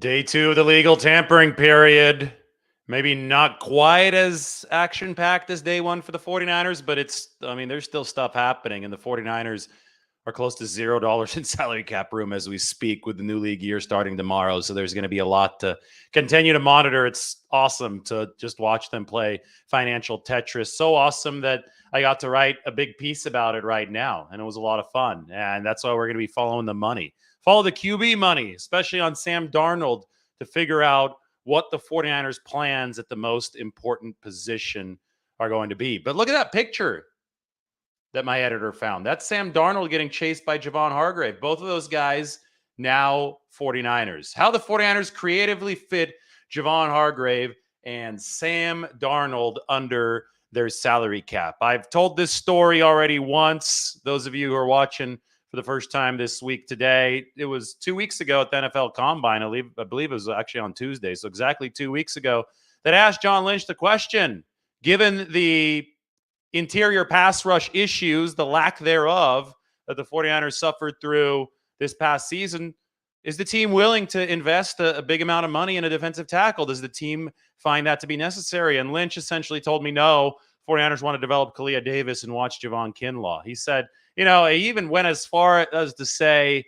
Day two of the legal tampering period. Maybe not quite as action packed as day one for the 49ers, but there's still stuff happening, and the 49ers are close to $0 in salary cap room as we speak with the new league year starting tomorrow. So there's going to be a lot to continue to monitor. It's awesome to just watch them play financial Tetris. So awesome that I got to write a big piece about it right now, and it was a lot of fun. And that's why we're going to be following the money. Follow the QB money, especially on Sam Darnold, to figure out what the 49ers' plans at the most important position are going to be. But look at that picture that my editor found. That's Sam Darnold getting chased by Javon Hargrave. Both of those guys now 49ers. How the 49ers creatively fit Javon Hargrave and Sam Darnold under their salary cap. I've told this story already once. Those of you who are watching for the first time this week today, it was 2 weeks ago at the NFL Combine. I believe it was actually on Tuesday. So exactly 2 weeks ago that I asked John Lynch the question, given the interior pass rush issues, the lack thereof that the 49ers suffered through this past season, is the team willing to invest a big amount of money in a defensive tackle? Does the team find that to be necessary? And Lynch essentially told me no. 49ers want to develop Kalia Davis and watch Javon Kinlaw. He said, he even went as far as to say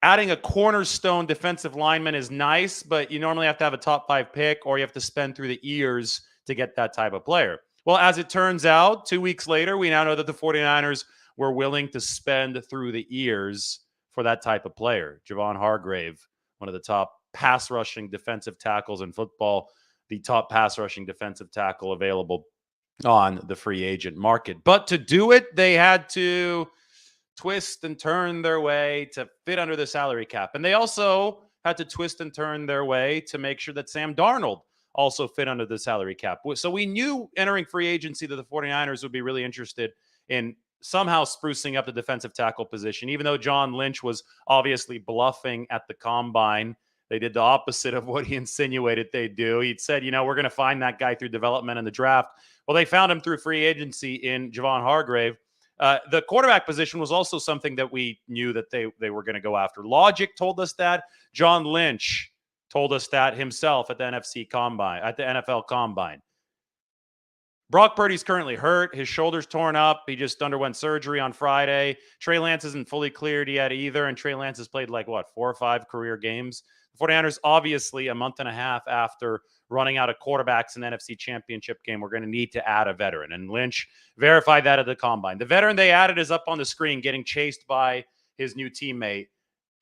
adding a cornerstone defensive lineman is nice, but you normally have to have a top 5 pick or you have to spend through the ears to get that type of player. Well, as it turns out, 2 weeks later, we now know that the 49ers were willing to spend through the ears for that type of player. Javon Hargrave, one of the top pass rushing defensive tackles in football, the top pass rushing defensive tackle available on the free agent market. But to do it, they had to twist and turn their way to fit under the salary cap. And they also had to twist and turn their way to make sure that Sam Darnold also fit under the salary cap. So we knew entering free agency that the 49ers would be really interested in somehow sprucing up the defensive tackle position, even though John Lynch was obviously bluffing at the combine. They did the opposite of what he insinuated they'd do. He'd said, we're going to find that guy through development in the draft. Well, they found him through free agency in Javon Hargrave. The quarterback position was also something that we knew that they were going to go after. Logic told us that. John Lynch told us that himself at the NFL Combine. Brock Purdy's currently hurt. His shoulder's torn up. He just underwent surgery on Friday. Trey Lance isn't fully cleared yet either, and Trey Lance has played 4 or 5 career games. The 49ers, obviously, a month and a half after running out of quarterbacks in the NFC Championship game, we're going to need to add a veteran, and Lynch verified that at the Combine. The veteran they added is up on the screen getting chased by his new teammate,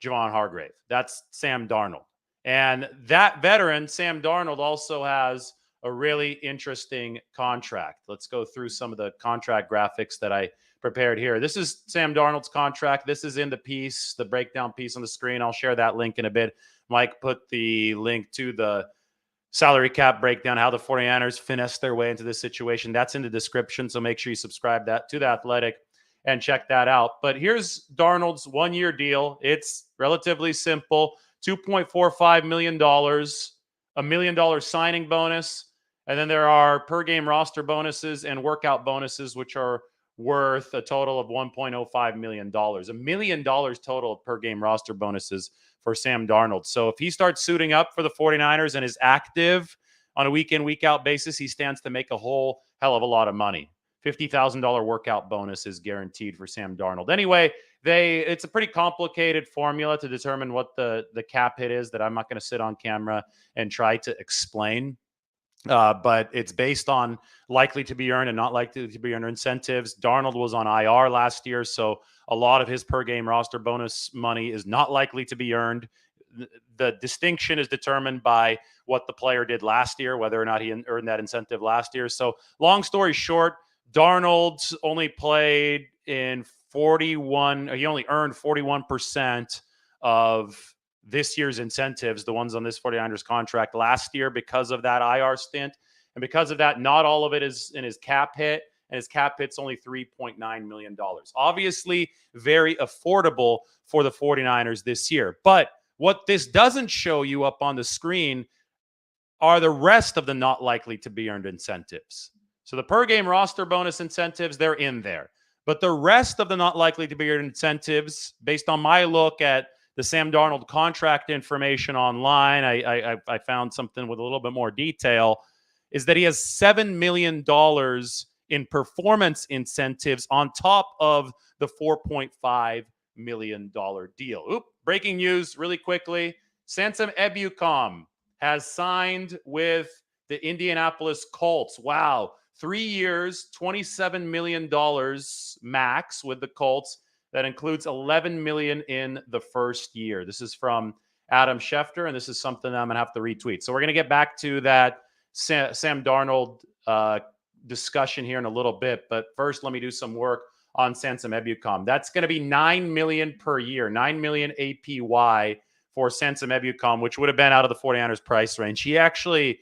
Javon Hargrave. That's Sam Darnold. And that veteran, Sam Darnold, also has a really interesting contract. Let's go through some of the contract graphics that I prepared here. This is Sam Darnold's contract. This is in the piece, the breakdown piece on the screen. I'll share that link in a bit. Mike put the link to the salary cap breakdown, how the 49ers finesse their way into this situation. That's in the description, so make sure you subscribe to The Athletic and check that out. But here's Darnold's one-year deal. It's relatively simple. $2.45 million, $1 million signing bonus, and then there are per-game roster bonuses and workout bonuses, which are worth a total of $1.05 million. $1 million total of per-game roster bonuses for Sam Darnold. So if he starts suiting up for the 49ers and is active on a week-in, week-out basis, he stands to make a whole hell of a lot of money. $50,000 workout bonus is guaranteed for Sam Darnold. Anyway, it's a pretty complicated formula to determine what the cap hit is that I'm not going to sit on camera and try to explain. But it's based on likely to be earned and not likely to be earned incentives. Darnold was on IR last year, so a lot of his per-game roster bonus money is not likely to be earned. The distinction is determined by what the player did last year, whether or not he earned that incentive last year. So long story short, Darnold only played in 41. He only earned 41% of this year's incentives, the ones on this 49ers contract last year, because of that IR stint. And because of that, not all of it is in his cap hit, and his cap hit's only $3.9 million. Obviously, very affordable for the 49ers this year. But what this doesn't show you up on the screen are the rest of the not likely to be earned incentives. So the per-game roster bonus incentives, they're in there. But the rest of the not likely to be earned incentives, based on my look at the Sam Darnold contract information online, I found something with a little bit more detail, is that he has $7 million in performance incentives on top of the $4.5 million deal. Oop, breaking news really quickly. Sansom Ebukam has signed with the Indianapolis Colts. Wow. 3 years, $27 million max with the Colts. That includes $11 million in the first year. This is from Adam Schefter, and this is something I'm going to have to retweet. So we're going to get back to that Sam Darnold discussion here in a little bit. But first, let me do some work on Sansom Ebukam. That's going to be $9 million per year, $9 million APY for Sansom Ebukam, which would have been out of the 49ers price range. He actually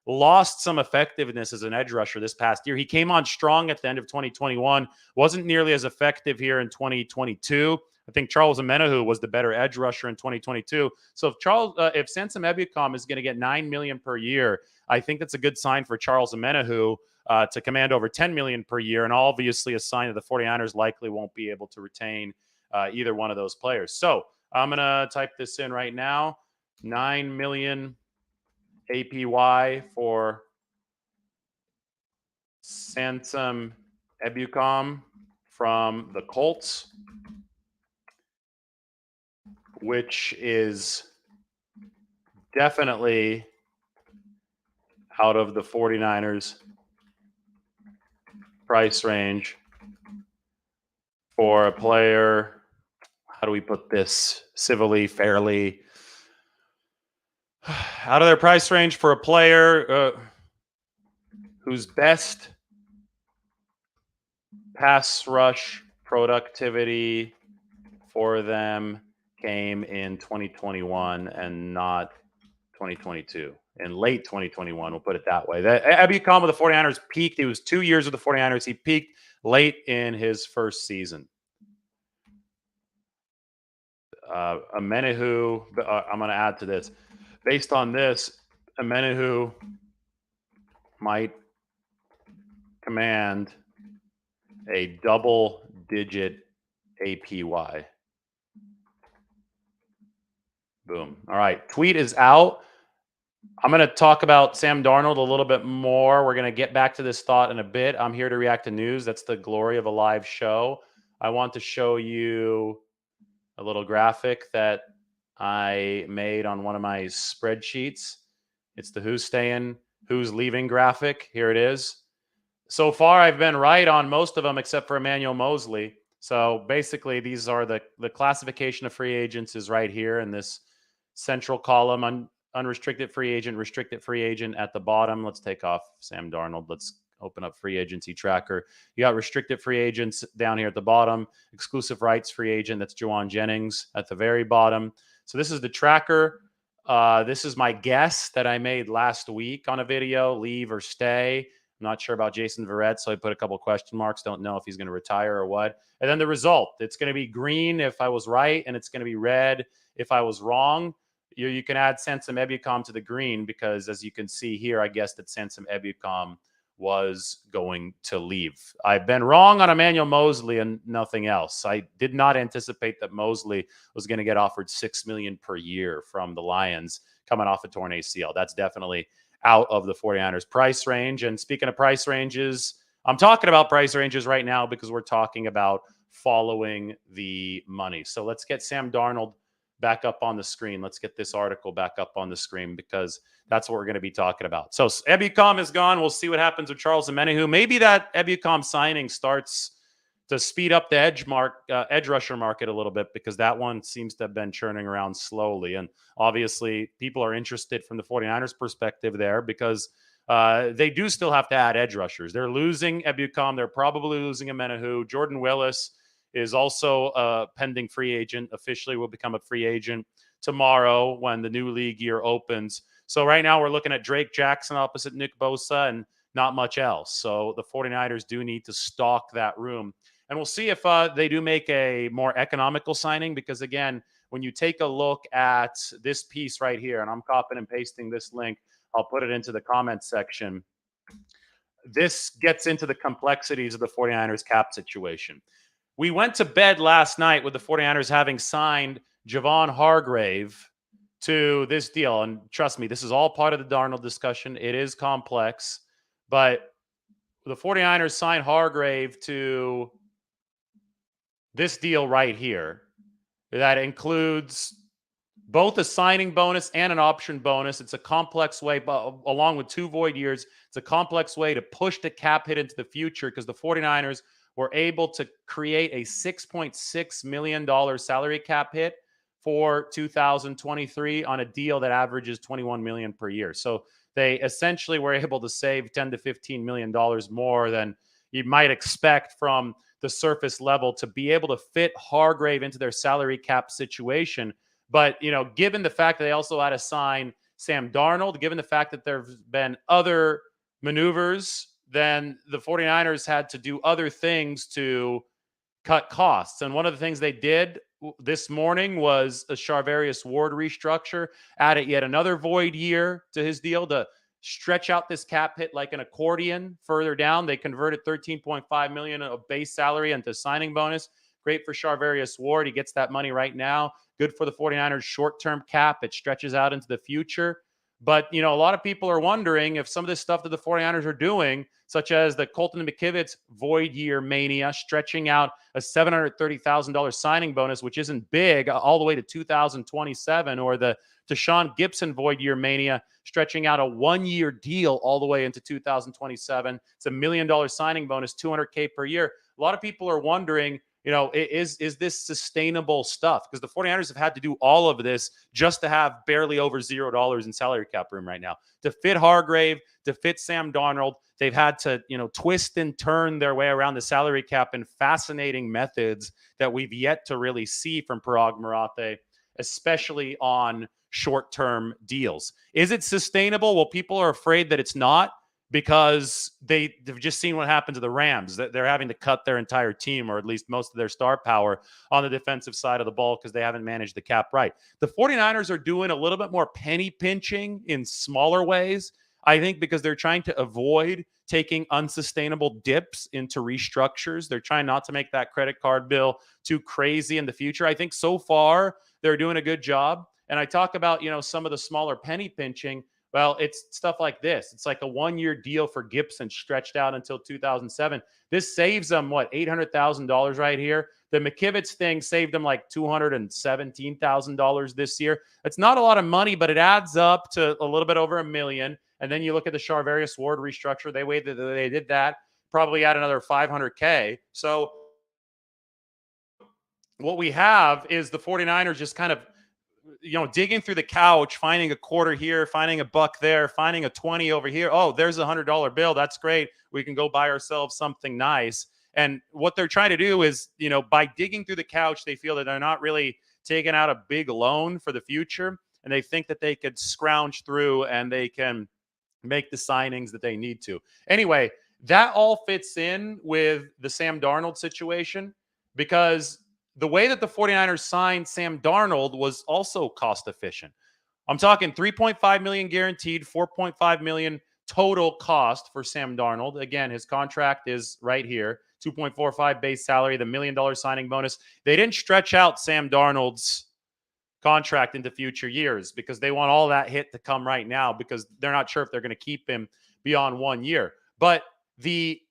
lost some effectiveness as an edge rusher this past year. He came on strong at the end of 2021, wasn't nearly as effective here in 2022. I think Charles Omenihu was the better edge rusher in 2022. So if Sansom Ebukam is going to get $9 million per year, I think that's a good sign for Charles Omenihu to command over $10 million per year, and obviously a sign that the 49ers likely won't be able to retain either one of those players. So I'm going to type this in right now. $9 million APY for Sansom Ebukam from the Colts, which is definitely out of the 49ers price range for a player. How do we put this civilly, fairly? Out of their price range for a player whose best pass rush productivity for them came in 2021 and not 2022. In late 2021, we'll put it that way. Ebukam with the 49ers peaked. He was 2 years with the 49ers. He peaked late in his first season. Omenihu, I'm going to add to this. Based on this, Omenihu might command a double-digit APY. Boom. All right. Tweet is out. I'm going to talk about Sam Darnold a little bit more. We're going to get back to this thought in a bit. I'm here to react to news. That's the glory of a live show. I want to show you a little graphic that I made on one of my spreadsheets. It's the who's staying, who's leaving graphic. Here it is. So far, I've been right on most of them except for Emmanuel Moseley. So basically, these are the classification of free agents is right here in this central column. Unrestricted free agent, restricted free agent at the bottom. Let's take off Sam Darnold. Let's open up free agency tracker. You got restricted free agents down here at the bottom. Exclusive rights free agent. That's Juwan Jennings at the very bottom. So this is the tracker. This is my guess that I made last week on a video, leave or stay. I'm not sure about Jason Verrett, so I put a couple question marks. Don't know if he's going to retire or what. And then the result. It's going to be green if I was right, and it's going to be red if I was wrong. You can add Sansom Ebukam to the green because, as you can see here, I guess that Sansom Ebukam was going to leave. I've been wrong on Emmanuel Moseley and nothing else. I did not anticipate that Moseley was going to get offered $6 million per year from the Lions coming off a torn ACL. That's definitely out of the 49ers price range. And speaking of price ranges, I'm talking about price ranges right now because we're talking about following the money. So let's get Sam Darnold back up on the screen. Let's get this article back up on the screen because that's what we're going to be talking about. So Ebukam is gone. We'll see what happens with Charles Omenihu. Maybe that Ebukam signing starts to speed up the edge rusher market a little bit because that one seems to have been churning around slowly. And obviously people are interested from the 49ers perspective there because they do still have to add edge rushers. They're losing Ebukam. They're probably losing Omenihu. Jordan Willis is also a pending free agent, officially will become a free agent tomorrow when the new league year opens. So right now we're looking at Drake Jackson opposite Nick Bosa and not much else. So the 49ers do need to stock that room. And we'll see if they do make a more economical signing because, again, when you take a look at this piece right here, and I'm copying and pasting this link, I'll put it into the comments section. This gets into the complexities of the 49ers cap situation. We went to bed last night with the 49ers having signed Javon Hargrave to this deal. And trust me, this is all part of the Darnold discussion. It is complex, but the 49ers signed Hargrave to this deal right here that includes both a signing bonus and an option bonus. It's a complex way, but along with 2 void years, it's a complex way to push the cap hit into the future because the 49ers were able to create a $6.6 million salary cap hit for 2023 on a deal that averages $21 million per year. So they essentially were able to save $10 to $15 million more than you might expect from the surface level to be able to fit Hargrave into their salary cap situation. But, given the fact that they also had to sign Sam Darnold, given the fact that there have been other maneuvers, then the 49ers had to do other things to cut costs. And one of the things they did this morning was a Charvarius Ward restructure, added yet another void year to his deal to stretch out this cap hit like an accordion further down. They converted $13.5 million of base salary into signing bonus. Great for Charvarius Ward. He gets that money right now. Good for the 49ers short-term cap. It stretches out into the future. But, a lot of people are wondering if some of this stuff that the 49ers are doing, such as the Colton McKivitz void year mania, stretching out a $730,000 signing bonus, which isn't big, all the way to 2027, or the Deshaun Gibson void year mania, stretching out a 1-year deal all the way into 2027. It's $1 million signing bonus, $200K per year. A lot of people are wondering, is this sustainable stuff? Because the 49ers have had to do all of this just to have barely over $0 in salary cap room right now. To fit Hargrave, to fit Sam Darnold, they've had to, twist and turn their way around the salary cap in fascinating methods that we've yet to really see from Parag Marathe, especially on short-term deals. Is it sustainable? Well, people are afraid that it's not, because they've just seen what happened to the Rams. They're having to cut their entire team, or at least most of their star power, on the defensive side of the ball because they haven't managed the cap right. The 49ers are doing a little bit more penny pinching in smaller ways, I think, because they're trying to avoid taking unsustainable dips into restructures. They're trying not to make that credit card bill too crazy in the future. I think so far they're doing a good job. And I talk about, some of the smaller penny pinching. Well, it's stuff like this. It's like a 1-year deal for Gibson stretched out until 2007. This saves them, $800,000 right here. The McKivitz thing saved them like $217,000 this year. It's not a lot of money, but it adds up to a little bit over $1 million. And then you look at the Charvarius Ward restructure. They did that, probably add another $500K. So what we have is the 49ers just kind of digging through the couch, finding a quarter here, finding a buck there, finding a 20 over here. Oh, there's a $100 bill. That's great. We can go buy ourselves something nice. And what they're trying to do is, by digging through the couch, they feel that they're not really taking out a big loan for the future. And they think that they could scrounge through and they can make the signings that they need to. Anyway, that all fits in with the Sam Darnold situation, because the way that the 49ers signed Sam Darnold was also cost efficient. I'm talking $3.5 million guaranteed, $4.5 million total cost for Sam Darnold. Again, his contract is right here, $2.45 base salary, the $1 million signing bonus. They didn't stretch out Sam Darnold's contract into future years because they want all that hit to come right now, because they're not sure if they're going to keep him beyond 1 year. But the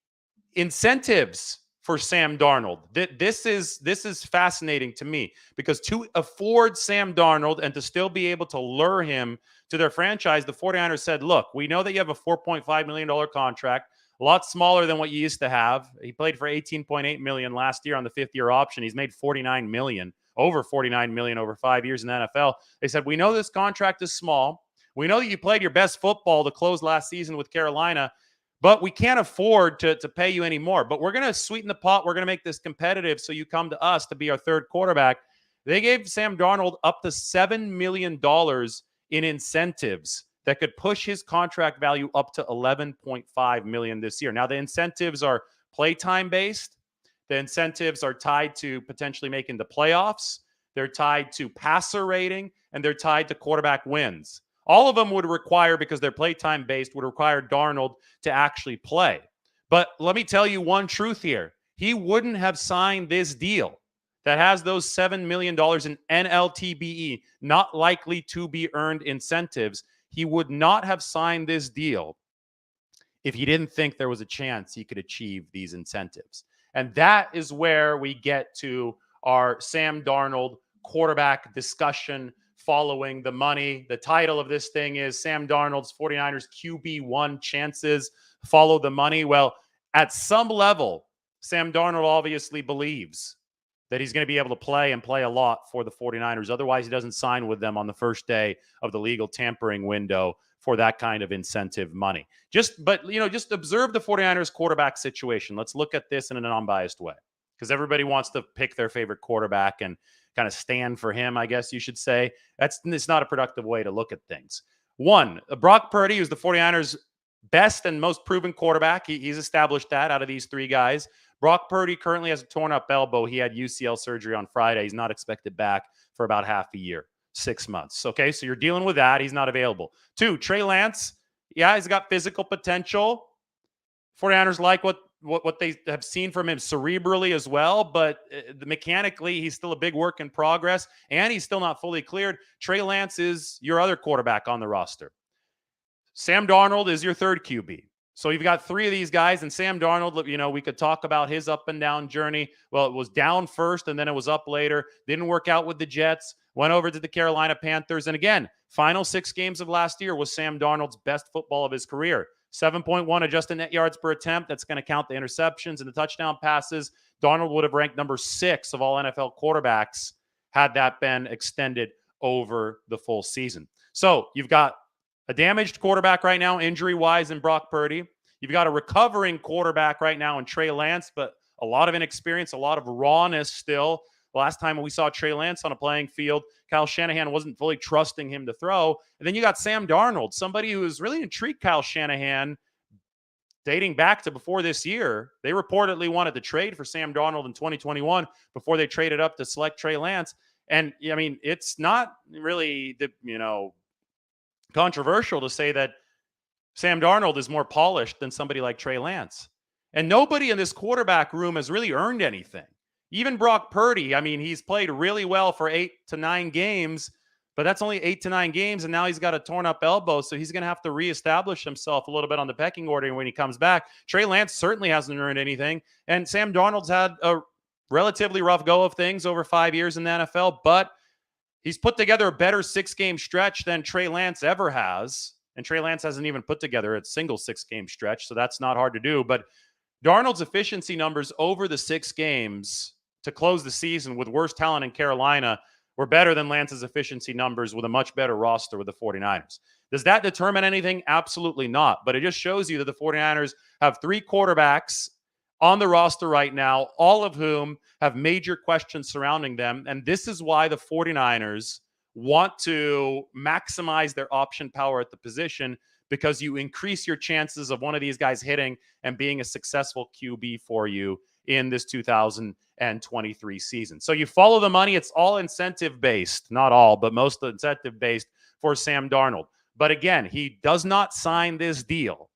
incentives for Sam Darnold, this is fascinating to me, because to afford Sam Darnold and to still be able to lure him to their franchise, the 49ers said, look, we know that you have a $4.5 million contract, a lot smaller than what you used to have. He played for $18.8 million last year on the 5th-year option. He's made $49 million, over $49 million over 5 years in the NFL. They said, we know this contract is small. We know that you played your best football to close last season with Carolina, but we can't afford to pay you any more. But we're going to sweeten the pot. We're going to make this competitive so you come to us to be our third quarterback. They gave Sam Darnold up to $7 million in incentives that could push his contract value up to $11.5 million this year. Now, the incentives are playtime based. The incentives are tied to potentially making the playoffs. They're tied to passer rating, and they're tied to quarterback wins. All of them would require, because they're playtime based, would require Darnold to actually play. But let me tell you one truth here. He wouldn't have signed this deal. that has those $7 million in NLTBE, not likely to be earned incentives, he would not have signed this deal if he didn't think there was a chance he could achieve these incentives. And that is where we get to our Sam Darnold quarterback discussion following the money. The title of this thing is Sam Darnold's 49ers QB1 chances follow the money. Well, at some level, Sam Darnold obviously believes that he's going to be able to play and play a lot for the 49ers. Otherwise, he doesn't sign with them on the first day of the legal tampering window for that kind of incentive money. Just observe the 49ers quarterback situation. Let's look at this in an unbiased way, because everybody wants to pick their favorite quarterback and kind of stand for him, I guess you should say. It's not a productive way to look at things. One, Brock Purdy, who's the 49ers' best and most proven quarterback. He's established that out of these three guys. Brock Purdy currently has a torn up elbow. He had UCL surgery on Friday. He's not expected back for about half a year, 6 months. Okay, so you're dealing with that. He's not available. Two, Trey Lance. Yeah, he's got physical potential. 49ers like what they have seen from him cerebrally as well, but mechanically, he's still a big work in progress, and he's still not fully cleared. Trey Lance is your other quarterback on the roster. Sam Darnold is your third QB. So you've got three of these guys, and Sam Darnold, we could talk about his up and down journey. Well, it was down first, and then it was up later. Didn't work out with the Jets. Went over to the Carolina Panthers. And again, final 6 games of last year was Sam Darnold's best football of his career. 7.1 adjusted net yards per attempt. That's going to count the interceptions and the touchdown passes. Darnold would have ranked number 6 of all NFL quarterbacks had that been extended over the full season. So you've got a damaged quarterback right now, injury-wise, in Brock Purdy. You've got a recovering quarterback right now in Trey Lance, but a lot of inexperience, a lot of rawness still. The last time we saw Trey Lance on a playing field, Kyle Shanahan wasn't fully trusting him to throw. And then you got Sam Darnold, somebody who has really intrigued Kyle Shanahan dating back to before this year. They reportedly wanted to trade for Sam Darnold in 2021 before they traded up to select Trey Lance. And, I mean, it's not really controversial to say that Sam Darnold is more polished than somebody like Trey Lance. And nobody in this quarterback room has really earned anything. Even Brock Purdy, I mean, he's played really well for 8 to 9 games, but that's only 8 to 9 games, and now he's got a torn up elbow, so he's going to have to reestablish himself a little bit on the pecking order when he comes back. Trey Lance certainly hasn't earned anything, and Sam Darnold's had a relatively rough go of things over 5 years in the NFL, but he's put together a better 6-game stretch than Trey Lance ever has. And Trey Lance hasn't even put together a single 6-game stretch, so that's not hard to do. But Darnold's efficiency numbers over the 6 games to close the season with worse talent in Carolina were better than Lance's efficiency numbers with a much better roster with the 49ers. Does that determine anything? Absolutely not. But it just shows you that the 49ers have 3 quarterbacks on the roster right now, all of whom have major questions surrounding them. And this is why the 49ers want to maximize their option power at the position, because you increase your chances of one of these guys hitting and being a successful QB for you in this 2023 season. So you follow the money. It's all incentive-based. Not all, but most incentive-based for Sam Darnold. But again, he does not sign this deal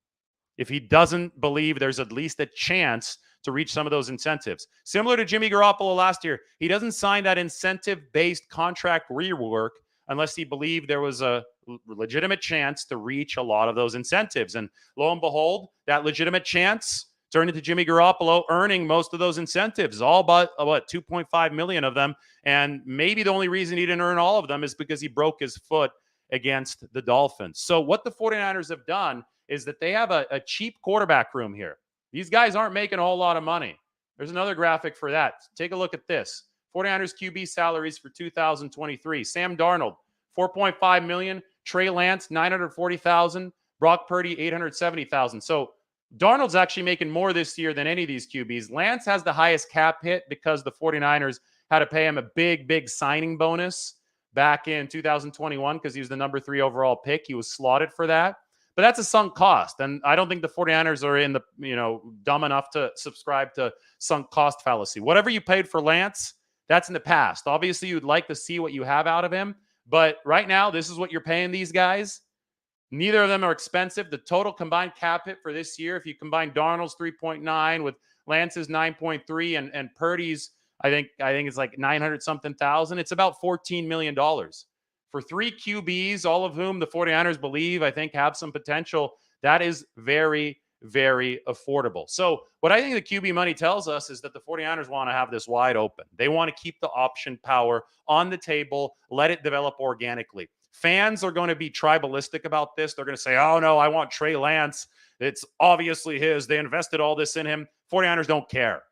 if he doesn't believe there's at least a chance to reach some of those incentives. Similar to Jimmy Garoppolo last year, he doesn't sign that incentive-based contract rework unless he believed there was a legitimate chance to reach a lot of those incentives. And lo and behold, that legitimate chance turned into Jimmy Garoppolo earning most of those incentives, all but, $2.5 million of them. And maybe the only reason he didn't earn all of them is because he broke his foot against the Dolphins. So what the 49ers have done is that they have a cheap quarterback room here. These guys aren't making a whole lot of money. There's another graphic for that. Take a look at this. 49ers QB salaries for 2023. Sam Darnold, $4.5 million. Trey Lance, $940,000. Brock Purdy, $870,000. So Darnold's actually making more this year than any of these QBs. Lance has the highest cap hit because the 49ers had to pay him a big signing bonus back in 2021 because he was the number 3 overall pick. He was slotted for that. But that's a sunk cost. And I don't think the 49ers are in the, dumb enough to subscribe to sunk cost fallacy. Whatever you paid for Lance, that's in the past. Obviously, you'd like to see what you have out of him. But right now, this is what you're paying these guys. Neither of them are expensive. The total combined cap hit for this year, if you combine Darnold's 3.9 with Lance's 9.3 and Purdy's I think it's like 900 something thousand. It's about $14 million for 3 QBs, all of whom the 49ers believe, I think, have some potential. That is very, very affordable. So, what I think the QB money tells us is that the 49ers want to have this wide open. They want to keep the option power on the table, let it develop organically. Fans are going to be tribalistic about this. They're going to say, oh, no, I want Trey Lance. It's obviously his. They invested all this in him. 49ers don't care.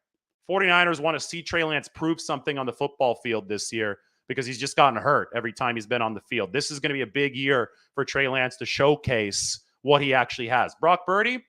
49ers want to see Trey Lance prove something on the football field this year because he's just gotten hurt every time he's been on the field. This is going to be a big year for Trey Lance to showcase what he actually has. Brock Purdy,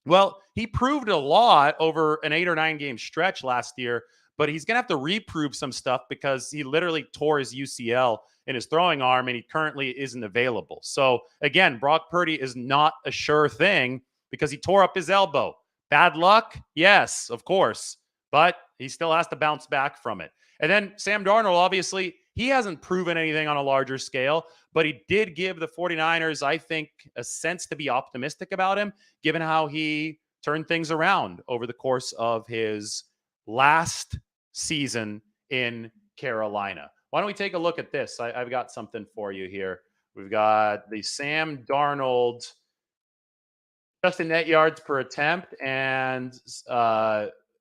well, he proved a lot over an 8 or 9 game stretch last year, but he's going to have to reprove some stuff because he literally tore his UCL in his throwing arm and he currently isn't available. So again, Brock Purdy is not a sure thing because he tore up his elbow. Bad luck? Yes, of course, but he still has to bounce back from it. And then Sam Darnold, obviously, he hasn't proven anything on a larger scale, but he did give the 49ers, I think, a sense to be optimistic about him, given how he turned things around over the course of his last season in Carolina. Why don't we take a look at this? I've got something for you here. We've got the Sam Darnold adjusted net yards per attempt and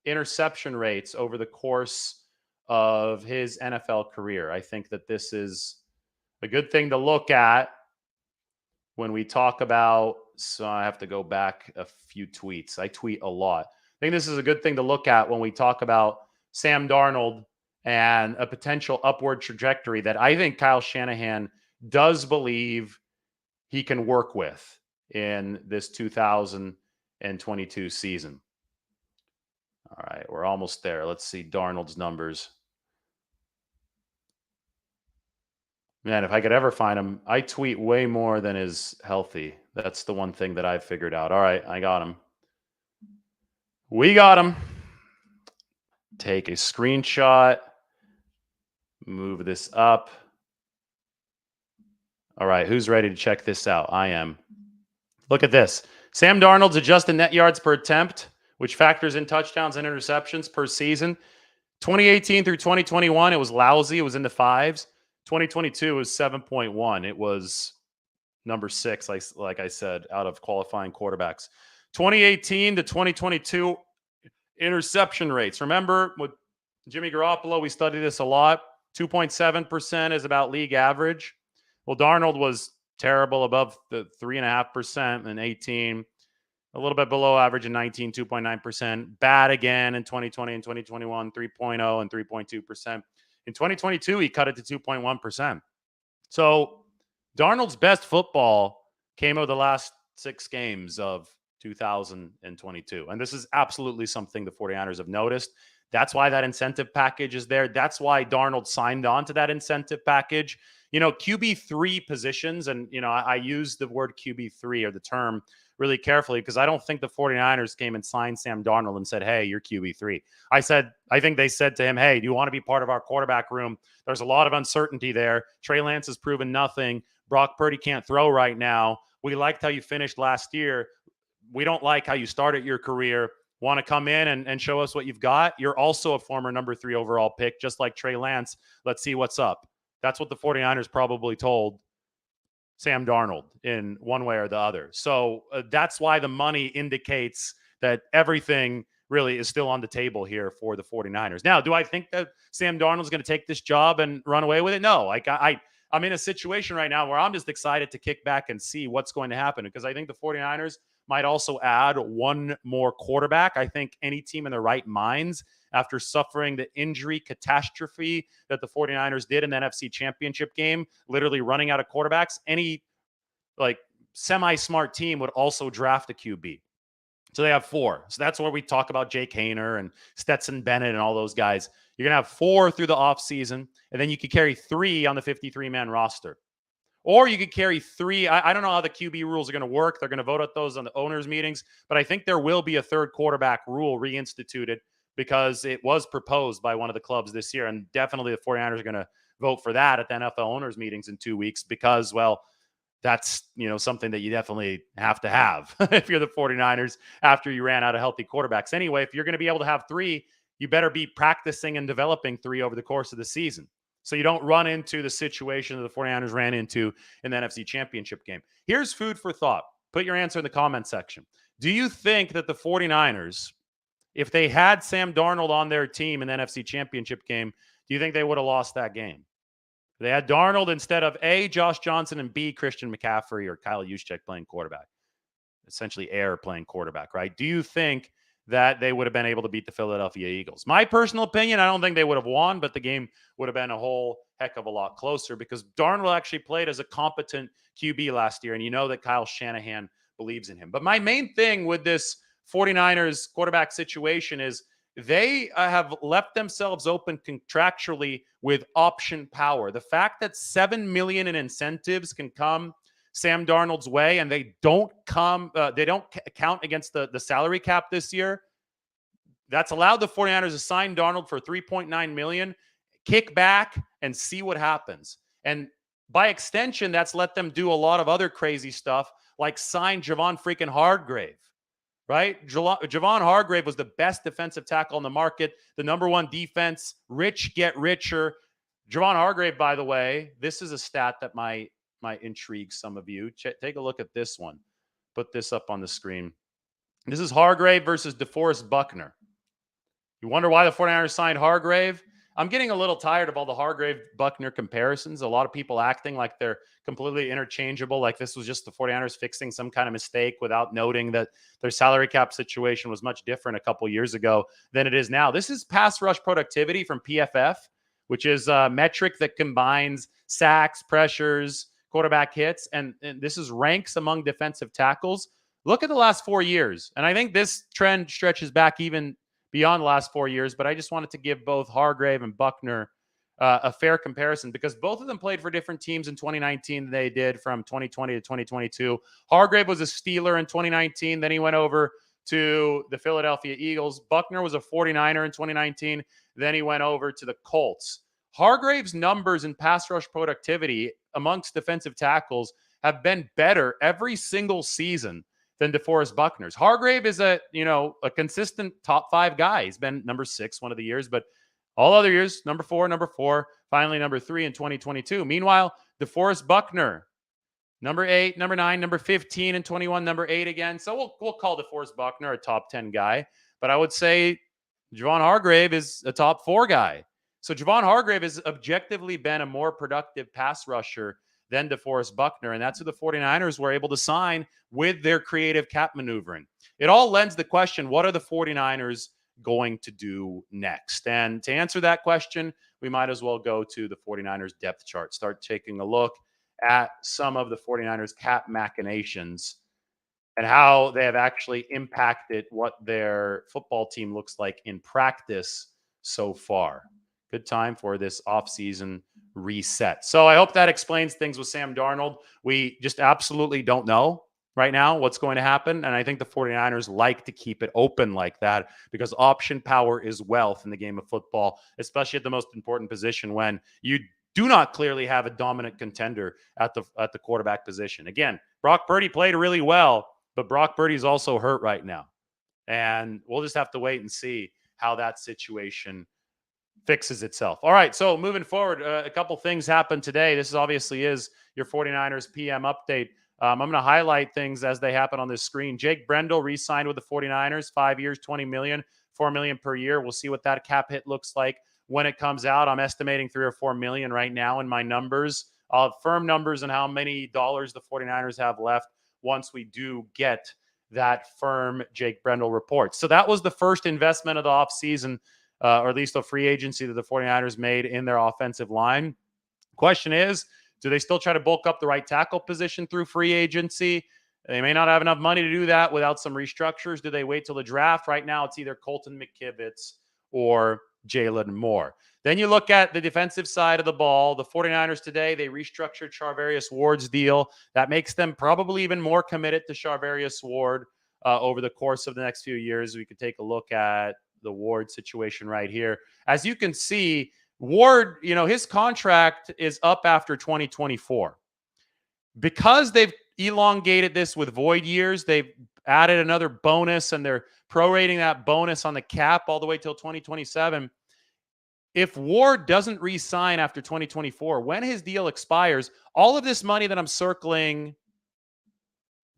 interception rates over the course of his NFL career. I think that this is a good thing to look at when we talk about. So I have to go back a few tweets. I tweet a lot. I think this is a good thing to look at when we talk about Sam Darnold and a potential upward trajectory that I think Kyle Shanahan does believe he can work with in this 2022 season. All right, we're almost there. Let's see Darnold's numbers. Man, if I could ever find him, I tweet way more than is healthy. That's the one thing that I've figured out. All right, I got him. We got him. Take a screenshot. Move this up. All right, who's ready to check this out? I am. Look at this. Sam Darnold's adjusted net yards per attempt, which factors in touchdowns and interceptions per season. 2018 through 2021, it was lousy. It was in the 5s. 2022 was 7.1. It was number 6, like I said, out of qualifying quarterbacks. 2018 to 2022 interception rates. Remember with Jimmy Garoppolo, we studied this a lot. 2.7% is about league average. Well, Darnold was terrible, above the 3.5% in 18. A little bit below average in 19, 2.9%. Bad again in 2020 and 2021, 3.0 and 3.2%. In 2022, he cut it to 2.1%. So Darnold's best football came over the last 6 games of 2022. And this is absolutely something the 49ers have noticed. That's why that incentive package is there. That's why Darnold signed on to that incentive package. You know, QB3 positions, and, you know, I use the word QB3 or the term really carefully because I don't think the 49ers came and signed Sam Darnold and said, hey, you're QB3. I think they said to him, hey, do you want to be part of our quarterback room? There's a lot of uncertainty there. Trey Lance has proven nothing. Brock Purdy can't throw right now. We liked how you finished last year. We don't like how you started your career. Want to come in and show us what you've got? You're also a former number 3 overall pick, just like Trey Lance. Let's see what's up. That's what the 49ers probably told Sam Darnold in one way or the other. So that's why the money indicates that everything really is still on the table here for the 49ers. Now, do I think that Sam Darnold is going to take this job and run away with it? No. Like I'm in a situation right now where I'm just excited to kick back and see what's going to happen because I think the 49ers might also add one more quarterback. I think any team in their right minds, after suffering the injury catastrophe that the 49ers did in the NFC Championship game, literally running out of quarterbacks, any like semi-smart team would also draft a QB. So they have 4. So that's where we talk about Jake Haener and Stetson Bennett and all those guys. You're going to have 4 through the offseason, and then you could carry 3 on the 53-man roster. Or you could carry 3. I don't know how the QB rules are going to work. They're going to vote at those on the owners' meetings. But I think there will be a 3rd quarterback rule reinstituted because it was proposed by one of the clubs this year. And definitely the 49ers are going to vote for that at the NFL owners' meetings in 2 weeks because, well, that's, you know, something that you definitely have to have if you're the 49ers after you ran out of healthy quarterbacks. Anyway, if you're going to be able to have 3, you better be practicing and developing 3 over the course of the season. So you don't run into the situation that the 49ers ran into in the NFC Championship game. Here's food for thought. Put your answer in the comment section. Do you think that the 49ers, if they had Sam Darnold on their team in the NFC Championship game, do you think they would have lost that game? They had Darnold instead of A, Josh Johnson, and B, Christian McCaffrey or Kyle Juszczyk playing quarterback. Essentially air playing quarterback, right? Do you think that they would have been able to beat the Philadelphia Eagles? My personal opinion, I don't think they would have won, but the game would have been a whole heck of a lot closer because Darnold actually played as a competent QB last year, and you know that Kyle Shanahan believes in him. But my main thing with this 49ers quarterback situation is they have left themselves open contractually with option power. The fact that $7 million in incentives can come Sam Darnold's way, and they don't count against the salary cap this year. That's allowed the 49ers to sign Darnold for $3.9 million, kick back, and see what happens. And by extension, that's let them do a lot of other crazy stuff, like sign Javon freaking Hargrave, right? Javon Hargrave was the best defensive tackle on the market, the number one defense, rich get richer. Javon Hargrave, by the way, this is a stat that might intrigue some of you. Take a look at this one. Put this up on the screen. This is Hargrave versus DeForest Buckner. You wonder why the 49ers signed Hargrave? I'm getting a little tired of all the Hargrave-Buckner comparisons. A lot of people acting like they're completely interchangeable, like this was just the 49ers fixing some kind of mistake without noting that their salary cap situation was much different a couple years ago than it is now. This is pass rush productivity from PFF, which is a metric that combines sacks, pressures, quarterback hits, and this is ranks among defensive tackles. Look at the last 4 years, and I think this trend stretches back even beyond the last 4 years, but I just wanted to give both Hargrave and Buckner a fair comparison because both of them played for different teams in 2019 than they did from 2020 to 2022. Hargrave was a Steeler in 2019, then he went over to the Philadelphia Eagles. Buckner was a 49er in 2019, then he went over to the Colts. Hargrave's numbers in pass rush productivity amongst defensive tackles have been better every single season than DeForest Buckner's. Hargrave is a consistent top 5 guy. He's been number 6 one of the years, but all other years, number 4, finally number 3 in 2022. Meanwhile, DeForest Buckner, number 8, number 9, number 15 and 21, number 8 again. So we'll call DeForest Buckner a top 10 guy, but I would say Javon Hargrave is a top 4 guy. So Javon Hargrave has objectively been a more productive pass rusher than DeForest Buckner, and that's who the 49ers were able to sign with their creative cap maneuvering. It all lends the question, what are the 49ers going to do next? And to answer that question, we might as well go to the 49ers depth chart, start taking a look at some of the 49ers cap machinations and how they have actually impacted what their football team looks like in practice so far. Good time for this offseason reset. So I hope that explains things with Sam Darnold. We just absolutely don't know right now what's going to happen. And I think the 49ers like to keep it open like that because option power is wealth in the game of football, especially at the most important position when you do not clearly have a dominant contender at the quarterback position. Again, Brock Purdy played really well, but Brock Purdy's also hurt right now. And we'll just have to wait and see how that situation fixes itself. All right, so moving forward, a couple things happened today. This obviously is your 49ers PM update. I'm going to highlight things as they happen on this screen. Jake Brendel re-signed with the 49ers, 5 years, $20 million, $4 million per year. We'll see what that cap hit looks like when it comes out. I'm estimating $3 or $4 million right now in my numbers. I'll have firm numbers on how many dollars the 49ers have left once we do get that firm Jake Brendel report. So that was the first investment of the offseason, or at least a free agency that the 49ers made in their offensive line. Question is, do they still try to bulk up the right tackle position through free agency? They may not have enough money to do that without some restructures. Do they wait till the draft? Right now, it's either Colton McKivitz or Jalen Moore. Then you look at the defensive side of the ball. The 49ers today, they restructured Charvarius Ward's deal. That makes them probably even more committed to Charvarius Ward over the course of the next few years. We could take a look at the Ward situation right here. As you can see, Ward, his contract is up after 2024. Because they've elongated this with void years, they've added another bonus and they're prorating that bonus on the cap all the way till 2027. If Ward doesn't re-sign after 2024, when his deal expires, all of this money that I'm circling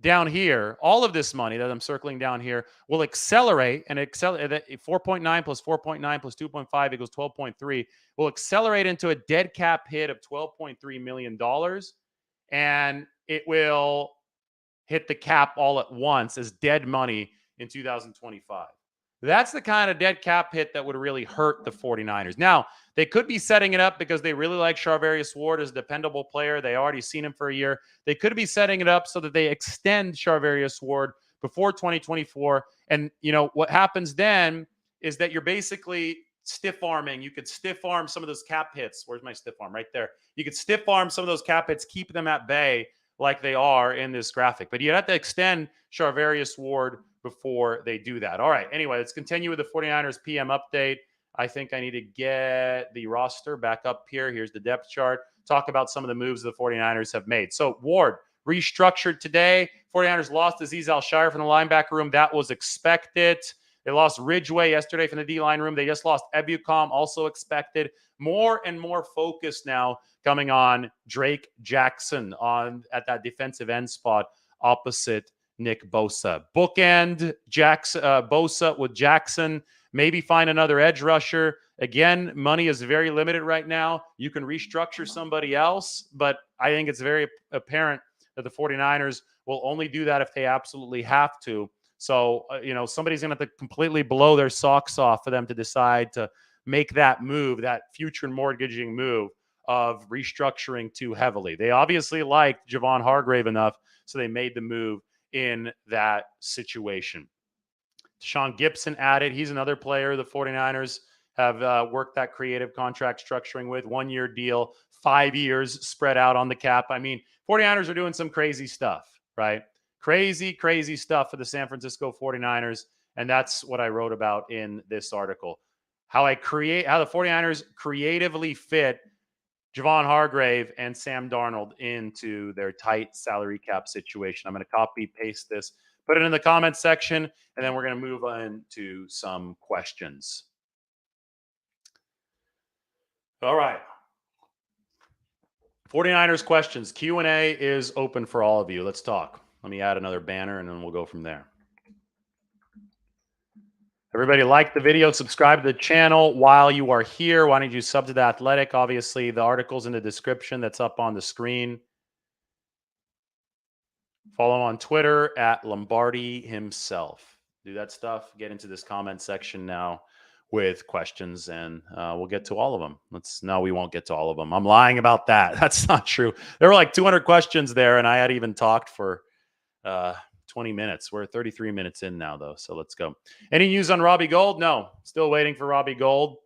down here, all of this money that I'm circling down here will accelerate, and 4.9 plus 4.9 plus 2.5 equals 12.3, will accelerate into a dead cap hit of $12.3 million. And it will hit the cap all at once as dead money in 2025. That's the kind of dead cap hit that would really hurt the 49ers. Now, they could be setting it up because they really like Charvarius Ward as a dependable player. They already seen him for a year. They could be setting it up so that they extend Charvarius Ward before 2024. And, what happens then is that you're basically stiff arming. You could stiff arm some of those cap hits. Where's my stiff arm? Right there. You could stiff arm some of those cap hits, keep them at bay like they are in this graphic. But you have to extend Charvarius Ward before they do that. All right. Anyway, let's continue with the 49ers PM update. I think I need to get the roster back up here. Here's the depth chart. Talk about some of the moves the 49ers have made. So Ward restructured today. 49ers lost Azeez Al-Shire from the linebacker room. That was expected. They lost Ridgeway yesterday from the D-line room. They just lost Ebukam, also expected. More and more focus now coming on Drake Jackson at that defensive end spot opposite Nick Bosa. Bookend Bosa with Jackson. Maybe find another edge rusher. Again, money is very limited right now. You can restructure somebody else, but I think it's very apparent that the 49ers will only do that if they absolutely have to. So, somebody's going to have to completely blow their socks off for them to decide to make that move, that future mortgaging move of restructuring too heavily. They obviously liked Javon Hargrave enough, so they made the move in that situation. Deshaun Gibson added. He's another player the 49ers have worked that creative contract structuring with. 1-year deal, 5 years spread out on the cap. I mean, 49ers are doing some crazy stuff, right? Crazy stuff for the San Francisco 49ers. And that's what I wrote about in this article. How the 49ers creatively fit Javon Hargrave and Sam Darnold into their tight salary cap situation. I'm going to copy paste this, put it in the comments section, and then we're going to move on to some questions. All right. 49ers questions. Q&A is open for all of you. Let's talk. Let me add another banner, and then we'll go from there. Everybody like the video, subscribe to the channel while you are here. Why don't you sub to The Athletic? Obviously, the article's in the description that's up on the screen. Follow him on Twitter at Lombardi himself. Do that stuff. Get into this comment section now with questions, and we'll get to all of them. No, we won't get to all of them. I'm lying about that. That's not true. There were like 200 questions there, and I had even talked for 20 minutes. We're 33 minutes in now, though, so let's go. Any news on Robbie Gould? No. Still waiting for Robbie Gould.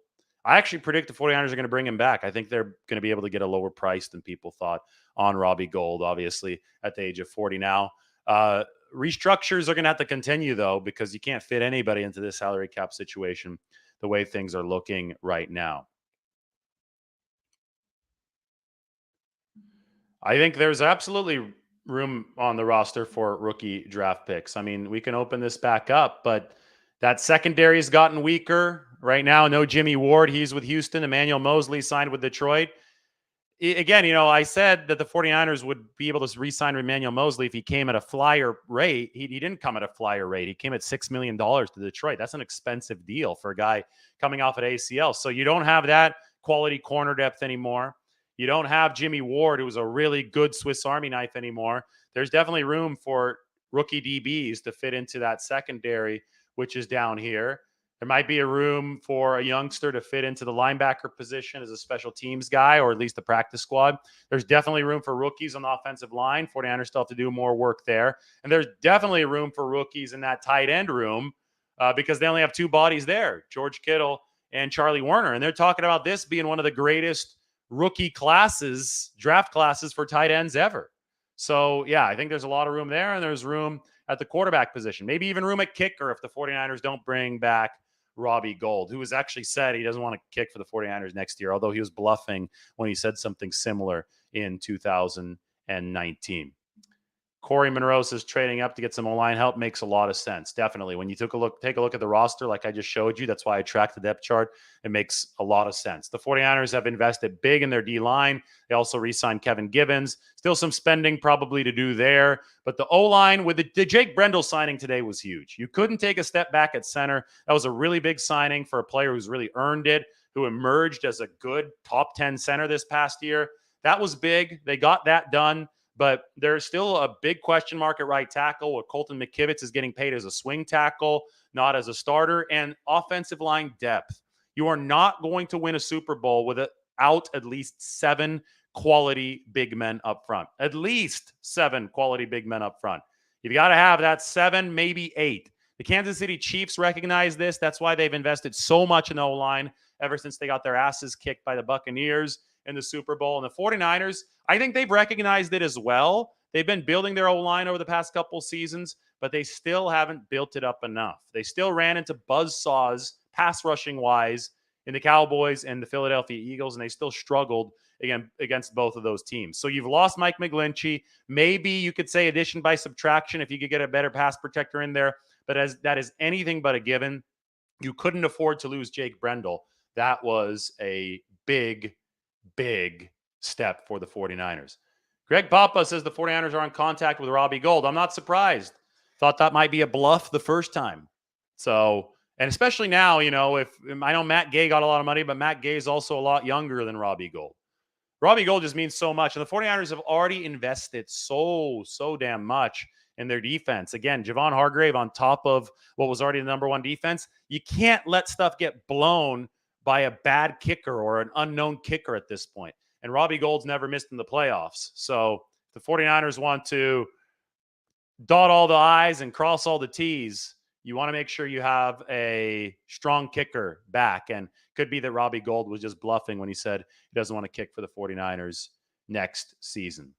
I actually predict the 49ers are going to bring him back. I think they're going to be able to get a lower price than people thought on Robbie Gould, obviously, at the age of 40 now. Restructures are going to have to continue, though, because you can't fit anybody into this salary cap situation the way things are looking right now. I think there's absolutely room on the roster for rookie draft picks. I mean, we can open this back up, but that secondary has gotten weaker right now. No Jimmy Ward. He's with Houston. Emmanuel Mosley signed with Detroit. Again, I said that the 49ers would be able to re-sign Emmanuel Mosley if he came at a flyer rate. He didn't come at a flyer rate. He came at $6 million to Detroit. That's an expensive deal for a guy coming off at ACL. So you don't have that quality corner depth anymore. You don't have Jimmy Ward, who's a really good Swiss Army knife anymore. There's definitely room for rookie DBs to fit into that secondary, which is down here. There might be a room for a youngster to fit into the linebacker position as a special teams guy, or at least the practice squad. There's definitely room for rookies on the offensive line. 49ers still have to do more work there. And there's definitely room for rookies in that tight end room because they only have two bodies there, George Kittle and Charlie Werner. And they're talking about this being one of the greatest rookie classes, draft classes for tight ends ever. So, yeah, I think there's a lot of room there, and there's room at the quarterback position. Maybe even room at kicker if the 49ers don't bring back Robbie Gould, who has actually said he doesn't want to kick for the 49ers next year, although he was bluffing when he said something similar in 2019. Corey Monroe says trading up to get some O-line help makes a lot of sense. Definitely. When you take a look at the roster, like I just showed you, that's why I tracked the depth chart. It makes a lot of sense. The 49ers have invested big in their D-line. They also re-signed Kevin Givens. Still some spending probably to do there. But the O-line with the Jake Brendel signing today was huge. You couldn't take a step back at center. That was a really big signing for a player who's really earned it, who emerged as a good top 10 center this past year. That was big. They got that done. But there's still a big question mark at right tackle where Colton McKivitz is getting paid as a swing tackle, not as a starter, and offensive line depth. You are not going to win a Super Bowl without at least 7 quality big men up front. At least 7 quality big men up front. You've got to have that 7, maybe 8. The Kansas City Chiefs recognize this. That's why they've invested so much in the O-line ever since they got their asses kicked by the Buccaneers in the Super Bowl. And the 49ers, I think they've recognized it as well. They've been building their O-line over the past couple seasons, but they still haven't built it up enough. They still ran into buzzsaws, pass rushing wise, in the Cowboys and the Philadelphia Eagles, and they still struggled against both of those teams. So you've lost Mike McGlinchey. Maybe you could say addition by subtraction if you could get a better pass protector in there, but as that is anything but a given. You couldn't afford to lose Jake Brendel. That was a big step for the 49ers. Greg Papa says the 49ers are in contact with Robbie Gould. I'm not surprised. Thought that might be a bluff the first time. So, and especially now, if I know Matt Gay got a lot of money, but Matt Gay is also a lot younger than Robbie Gould. Robbie Gould just means so much. And the 49ers have already invested so damn much in their defense. Again, Javon Hargrave on top of what was already the number 1 defense. You can't let stuff get blown by a bad kicker or an unknown kicker at this point. And Robbie Gould's never missed in the playoffs. So the 49ers want to dot all the I's and cross all the T's. You want to make sure you have a strong kicker back. And could be that Robbie Gould was just bluffing when he said he doesn't want to kick for the 49ers next season.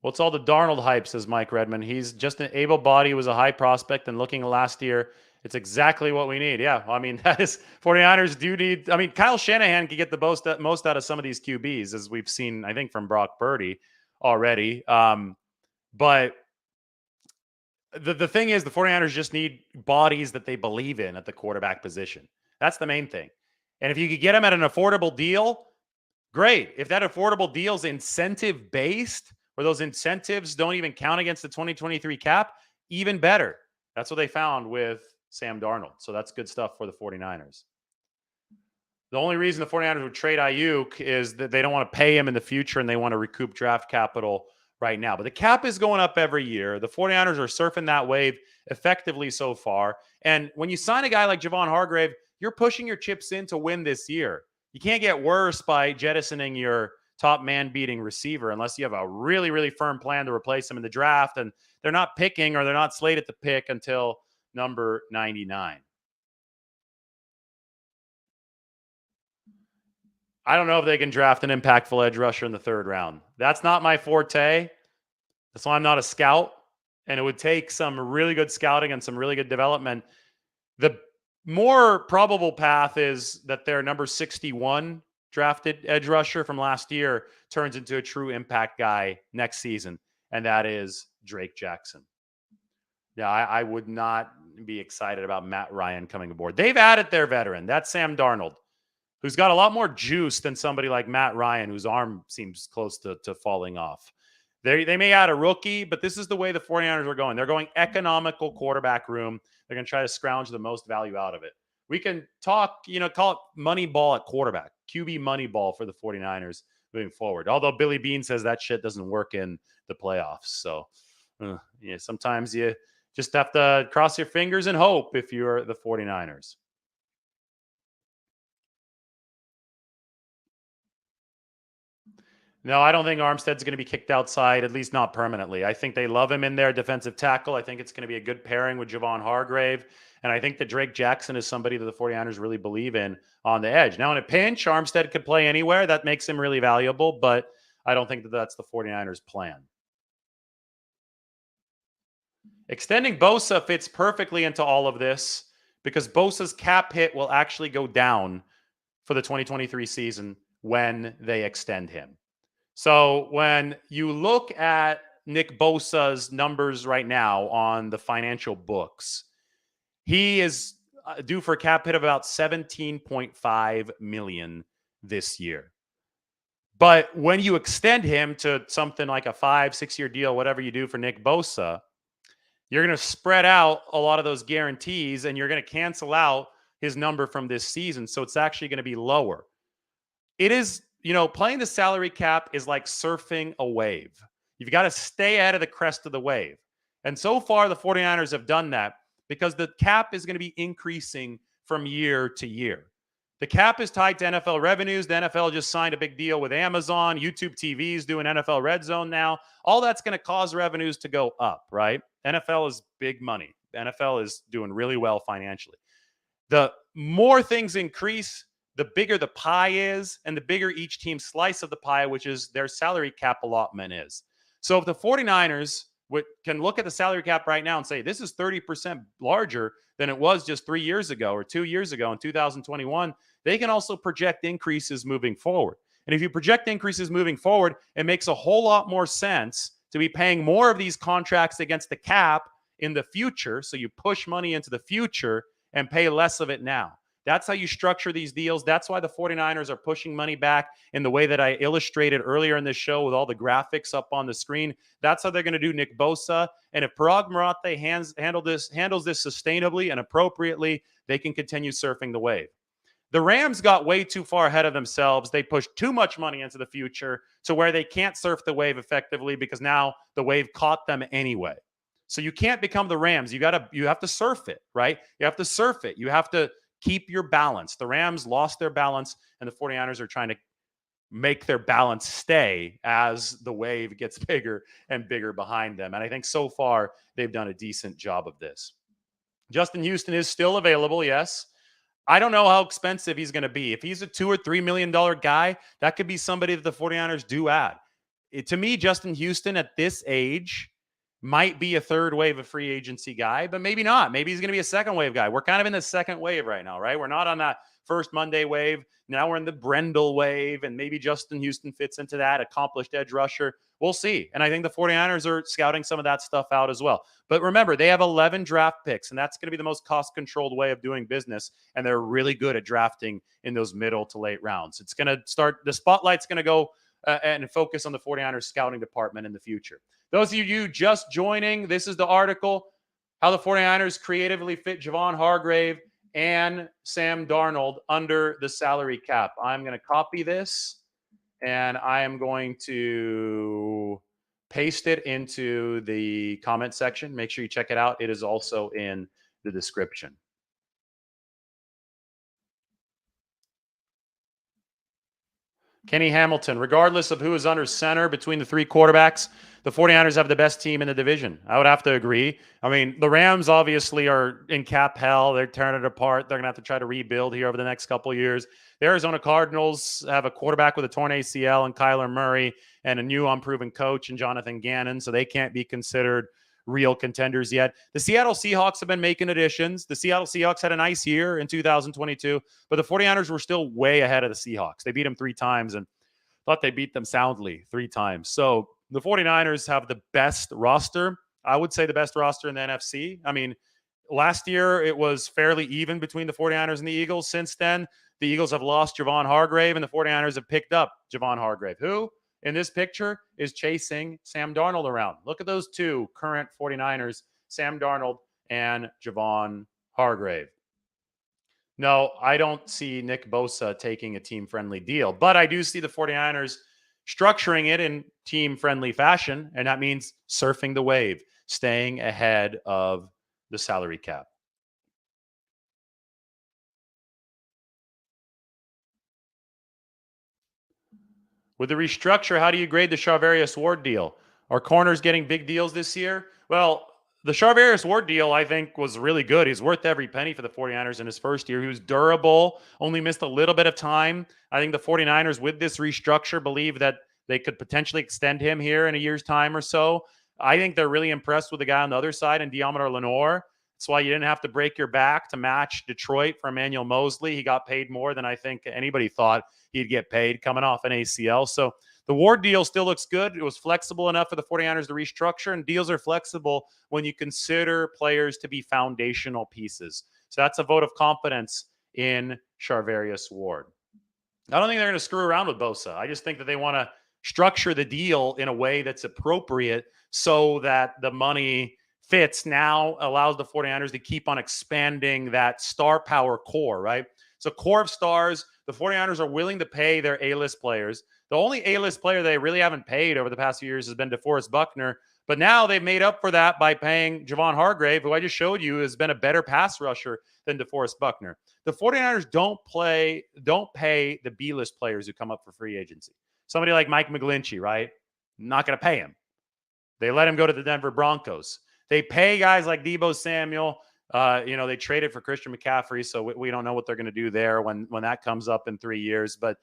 What's all the Darnold hype, says Mike Redmond. He's just an able body, was a high prospect, and looking last year, it's exactly what we need. Yeah, I mean, that is 49ers do need. I mean, Kyle Shanahan can get the most out of some of these QBs, as we've seen, I think, from Brock Purdy already. But the thing is, the 49ers just need bodies that they believe in at the quarterback position. That's the main thing. And if you could get them at an affordable deal, great. If that affordable deal is incentive-based, where those incentives don't even count against the 2023 cap, even better. That's what they found with Sam Darnold. So that's good stuff for the 49ers. The only reason the 49ers would trade Ayuk is that they don't want to pay him in the future and they want to recoup draft capital right now. But the cap is going up every year. The 49ers are surfing that wave effectively so far. And when you sign a guy like Javon Hargrave, you're pushing your chips in to win this year. You can't get worse by jettisoning your top man-beating receiver unless you have a really firm plan to replace him in the draft. And they're not picking, or they're not slated to pick until number 99. I don't know if they can draft an impactful edge rusher in the 3rd round. That's not my forte. That's why I'm not a scout. And it would take some really good scouting and some really good development. The more probable path is that their number 61 drafted edge rusher from last year turns into a true impact guy next season, and that is Drake Jackson. Yeah, I would not be excited about Matt Ryan coming aboard. They've added their veteran. That's Sam Darnold, who's got a lot more juice than somebody like Matt Ryan, whose arm seems close to falling off. They may add a rookie, but this is the way the 49ers are going. They're going economical quarterback room. They're going to try to scrounge the most value out of it. We can talk, call it money ball at quarterback, QB money ball for the 49ers moving forward. Although Billy Beane says that shit doesn't work in the playoffs. So, sometimes you just have to cross your fingers and hope if you're the 49ers. No, I don't think Armstead's going to be kicked outside, at least not permanently. I think they love him in there, defensive tackle. I think it's going to be a good pairing with Javon Hargrave. And I think that Drake Jackson is somebody that the 49ers really believe in on the edge. Now, in a pinch, Armstead could play anywhere. That makes him really valuable, but I don't think that that's the 49ers' plan. Extending Bosa fits perfectly into all of this because Bosa's cap hit will actually go down for the 2023 season when they extend him. So when you look at Nick Bosa's numbers right now on the financial books, he is due for a cap hit of about 17.5 million this year. But when you extend him to something like a 5-6 year deal, whatever you do for Nick Bosa, you're going to spread out a lot of those guarantees and you're going to cancel out his number from this season. So it's actually going to be lower. It is, playing the salary cap is like surfing a wave. You've got to stay out of the crest of the wave. And so far, the 49ers have done that because the cap is going to be increasing from year to year. The cap is tied to NFL revenues. The NFL just signed a big deal with Amazon. YouTube TV is doing NFL Red Zone now. All that's going to cause revenues to go up, right? NFL is big money. The NFL is doing really well financially. The more things increase, the bigger the pie is, and the bigger each team's slice of the pie, which is their salary cap allotment is. So if the 49ers can look at the salary cap right now and say, this is 30% larger than it was just 3 years ago or 2 years ago in 2021, they can also project increases moving forward. And if you project increases moving forward, it makes a whole lot more sense to be paying more of these contracts against the cap in the future. So you push money into the future and pay less of it now. That's how you structure these deals. That's why the 49ers are pushing money back in the way that I illustrated earlier in this show with all the graphics up on the screen. That's how they're going to do Nick Bosa. And if Parag Marathe handles this sustainably and appropriately, they can continue surfing the wave. The Rams got way too far ahead of themselves. They pushed too much money into the future to where they can't surf the wave effectively because now the wave caught them anyway. So you can't become the Rams. You have to surf it, right? You have to surf it. You have to keep your balance. The Rams lost their balance, and the 49ers are trying to make their balance stay as the wave gets bigger and bigger behind them. And I think so far they've done a decent job of this. Justin Houston is still available, yes. I don't know how expensive he's going to be. If he's a $2 or $3 million guy, that could be somebody that the 49ers do add. To me, Justin Houston at this age might be a third wave of free agency guy, but maybe not. Maybe he's going to be a second wave guy. We're kind of in the second wave right now, right? We're not on that first Monday wave. Now we're in the Brendel wave, and maybe Justin Houston fits into that accomplished edge rusher. We'll see. And I think the 49ers are scouting some of that stuff out as well. But remember, they have 11 draft picks, and that's going to be the most cost-controlled way of doing business. And they're really good at drafting in those middle to late rounds. It's going to start, the spotlight's going to go and focus on the 49ers scouting department in the future. Those of you just joining, this is the article, how the 49ers creatively fit Javon Hargrave and Sam Darnold under the salary cap. I'm going to copy this, and I am going to paste it into the comment section. Make sure you check it out. It is also in the description. Kenny Hamilton, regardless of who is under center between the three quarterbacks, the 49ers have the best team in the division. I would have to agree. I mean, the Rams obviously are in cap hell. They're tearing it apart. They're going to have to try to rebuild here over the next couple of years. The Arizona Cardinals have a quarterback with a torn ACL and Kyler Murray and a new unproven coach in Jonathan Gannon, so they can't be considered real contenders yet. The Seattle Seahawks have been making additions. The Seattle Seahawks had a nice year in 2022, but the 49ers were still way ahead of the Seahawks. They beat them 3 times and thought they beat them soundly 3 times. So the 49ers have the best roster. I would say the best roster in the NFC. I mean, last year it was fairly even between the 49ers and the Eagles. Since then, the Eagles have lost Javon Hargrave and the 49ers have picked up Javon Hargrave, who in this picture is chasing Sam Darnold around. Look at those two current 49ers, Sam Darnold and Javon Hargrave. No, I don't see Nick Bosa taking a team-friendly deal, but I do see the 49ers structuring it in team-friendly fashion, and that means surfing the wave, staying ahead of the salary cap. With the restructure, how do you grade the Charvarius Ward deal? Are corners getting big deals this year? Well, the Charvarius Ward deal, I think, was really good. He's worth every penny for the 49ers in his first year. He was durable, only missed a little bit of time. I think the 49ers, with this restructure, believe that they could potentially extend him here in a year's time or so. I think they're really impressed with the guy on the other side, and Deommodore Lenoir. That's why you didn't have to break your back to match Detroit for Emmanuel Mosley. He got paid more than I think anybody thought he'd get paid coming off an ACL. So the Ward deal still looks good. It was flexible enough for the 49ers to restructure, and deals are flexible when you consider players to be foundational pieces. So that's a vote of confidence in Charvarius Ward. I don't think they're going to screw around with Bosa. I just think that they want to structure the deal in a way that's appropriate so that the money fits now, allows the 49ers to keep on expanding that star power core, right? So core of stars, the 49ers are willing to pay their A-list players. The only A-list player they really haven't paid over the past few years has been DeForest Buckner, but now they've made up for that by paying Javon Hargrave, who I just showed you has been a better pass rusher than DeForest Buckner. The 49ers don't pay the B-list players who come up for free agency. Somebody like Mike McGlinchey, right? Not going to pay him. They let him go to the Denver Broncos. They pay guys like Deebo Samuel. They traded for Christian McCaffrey, so we don't know what they're going to do there when that comes up in 3 years. But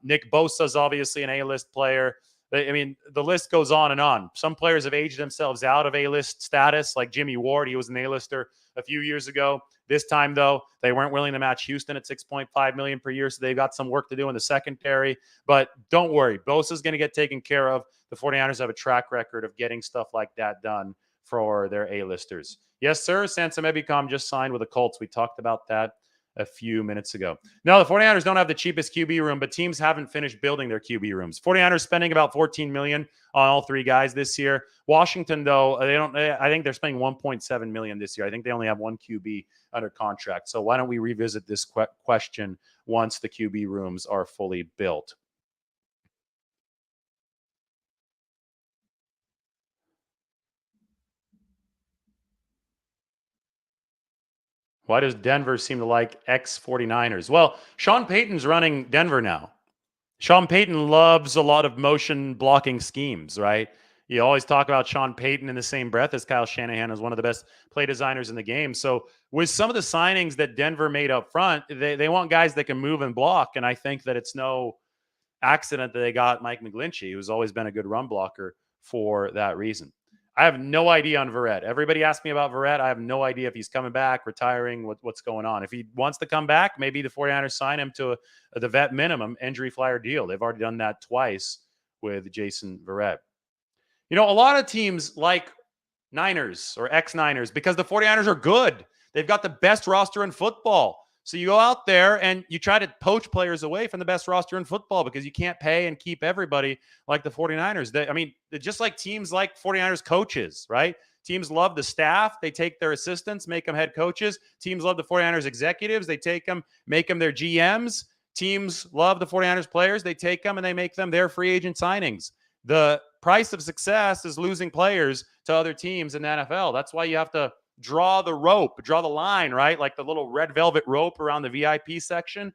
Nick Bosa is obviously an A-list player. I mean, the list goes on and on. Some players have aged themselves out of A-list status, like Jimmy Ward. He was an A-lister a few years ago. This time, though, they weren't willing to match Houston at $6.5 million per year, so they've got some work to do in the secondary. But don't worry, Bosa's going to get taken care of. The 49ers have a track record of getting stuff like that done for their A-listers. Yes, sir, Sansa Mebicom just signed with the Colts. We talked about that a few minutes ago. No, the 49ers don't have the cheapest QB room, but teams haven't finished building their QB rooms. 49ers spending about $14 million on all three guys this year. Washington, though, I think they're spending $1.7 million this year. I think they only have one QB under contract. So why don't we revisit this question once the QB rooms are fully built? Why does Denver seem to like ex-49ers? Well, Sean Payton's running Denver now. Sean Payton loves a lot of motion blocking schemes, right? You always talk about Sean Payton in the same breath as Kyle Shanahan as one of the best play designers in the game. So with some of the signings that Denver made up front, they want guys that can move and block. And I think that it's no accident that they got Mike McGlinchey, who's always been a good run blocker for that reason. I have no idea on Verrett. Everybody asked me about Verrett. I have no idea if he's coming back, retiring, what's going on. If he wants to come back, maybe the 49ers sign him to the vet minimum injury flyer deal. They've already done that twice with Jason Verrett. A lot of teams like Niners or ex-Niners because the 49ers are good. They've got the best roster in football. So you go out there and you try to poach players away from the best roster in football because you can't pay and keep everybody like the 49ers. They're just like teams like 49ers coaches, right? Teams love the staff. They take their assistants, make them head coaches. Teams love the 49ers executives. They take them, make them their GMs. Teams love the 49ers players. They take them and they make them their free agent signings. The price of success is losing players to other teams in the NFL. That's why you have to draw the line, right? Like the little red velvet rope around the VIP section.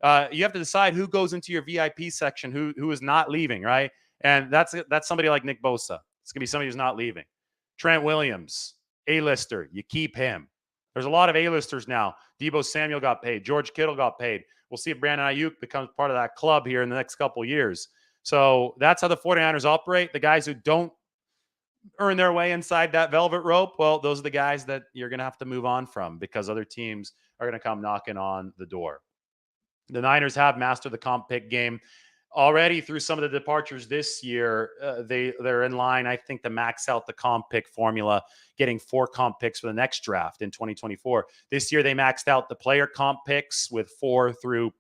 You have to decide who goes into your VIP section, who is not leaving, right? And that's somebody like Nick Bosa. It's going to be somebody who's not leaving. Trent Williams, A-lister. You keep him. There's a lot of A-listers now. Deebo Samuel got paid. George Kittle got paid. We'll see if Brandon Ayuk becomes part of that club here in the next couple of years. So that's how the 49ers operate. The guys who don't earn their way inside that velvet rope, well, those are the guys that you're going to have to move on from because other teams are going to come knocking on the door. The Niners have mastered the comp pick game already through some of the departures this year. They're in line, I think, to max out the comp pick formula, getting 4 comp picks for the next draft in 2024. This year, they maxed out the player comp picks with 4 through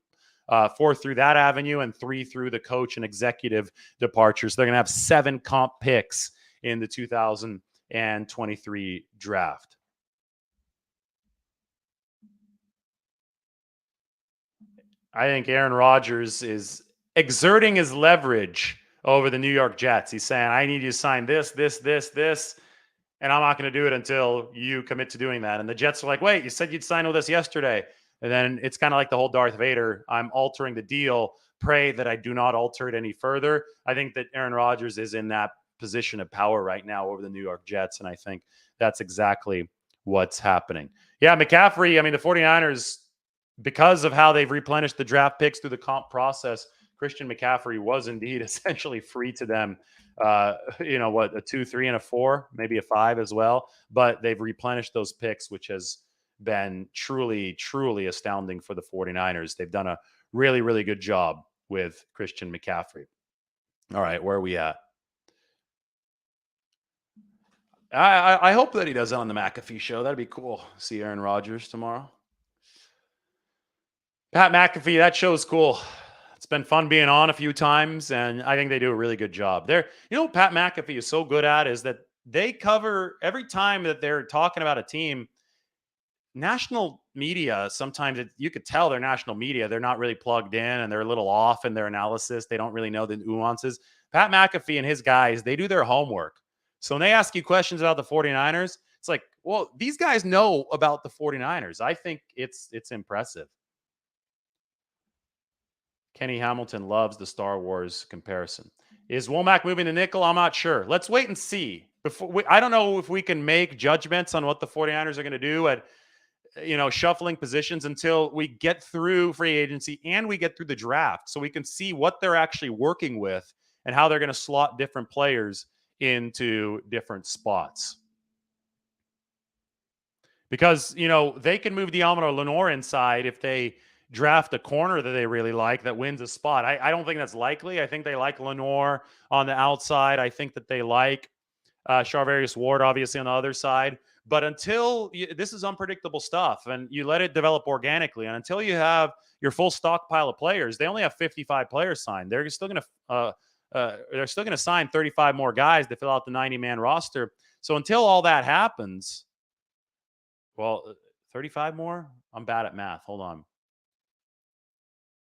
that avenue and 3 through the coach and executive departures. They're going to have 7 comp picks in the 2023 draft. I think Aaron Rodgers is exerting his leverage over the New York Jets. He's saying, I need you to sign this, and I'm not going to do it until you commit to doing that. And the Jets are like, wait, you said you'd sign with us yesterday. And then it's kind of like the whole Darth Vader, I'm altering the deal. Pray that I do not alter it any further. I think that Aaron Rodgers is in that position of power right now over the New York Jets, and I think that's exactly what's happening. Yeah, McCaffrey, the 49ers, because of how they've replenished the draft picks through the comp process, Christian McCaffrey was indeed essentially free to them. A 2, 3, and a 4, maybe a 5 as well. But they've replenished those picks, which has been truly, truly astounding for the 49ers. They've done a really, really good job with Christian McCaffrey. All right, where are we at? I hope that he does it on the McAfee show. That'd be cool. See Aaron Rodgers tomorrow. Pat McAfee, that show's cool. It's been fun being on a few times, and I think they do a really good job. What Pat McAfee is so good at is that they cover every time that they're talking about a team. National media, sometimes you could tell they're national media. They're not really plugged in and they're a little off in their analysis. They don't really know the nuances. Pat McAfee and his guys, they do their homework. So when they ask you questions about the 49ers, it's like, well, these guys know about the 49ers. I think it's impressive. Kenny Hamilton loves the Star Wars comparison. Is Womack moving to nickel? I'm not sure. Let's wait and see. I don't know if we can make judgments on what the 49ers are going to do at shuffling positions until we get through free agency and we get through the draft, so we can see what they're actually working with and how they're going to slot different players into different spots. Because, they can move Diamond or Lenore inside if they draft a corner that they really like that wins a spot. I don't think that's likely. I think they like Lenore on the outside. I think that they like Charvarius Ward, obviously, on the other side. But this is unpredictable stuff, and you let it develop organically, and until you have your full stockpile of players, they only have 55 players signed. They're still going to sign 35 more guys to fill out the 90-man roster. So until all that happens, 35 more? I'm bad at math. Hold on.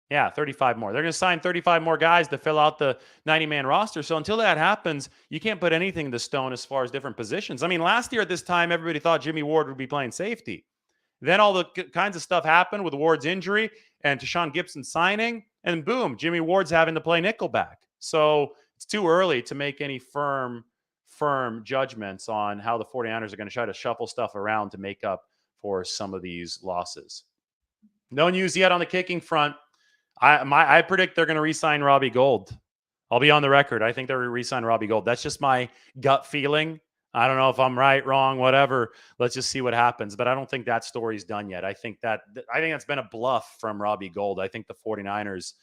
Yeah, 35 more. They're going to sign 35 more guys to fill out the 90-man roster. So until that happens, you can't put anything to stone as far as different positions. I mean, last year at this time, everybody thought Jimmy Ward would be playing safety. Then all the kinds of stuff happened with Ward's injury and Tashawn Gibson signing, and boom, Jimmy Ward's having to play nickelback. So it's too early to make any firm judgments on how the 49ers are going to try to shuffle stuff around to make up for some of these losses. No news yet on the kicking front. I predict they're going to re-sign Robbie Gould. I'll be on the record. I think they're going to re-sign Robbie Gould. That's just my gut feeling. I don't know if I'm right, wrong, whatever. Let's just see what happens. But I don't think that story's done yet. I think that's been a bluff from Robbie Gould. I think the 49ers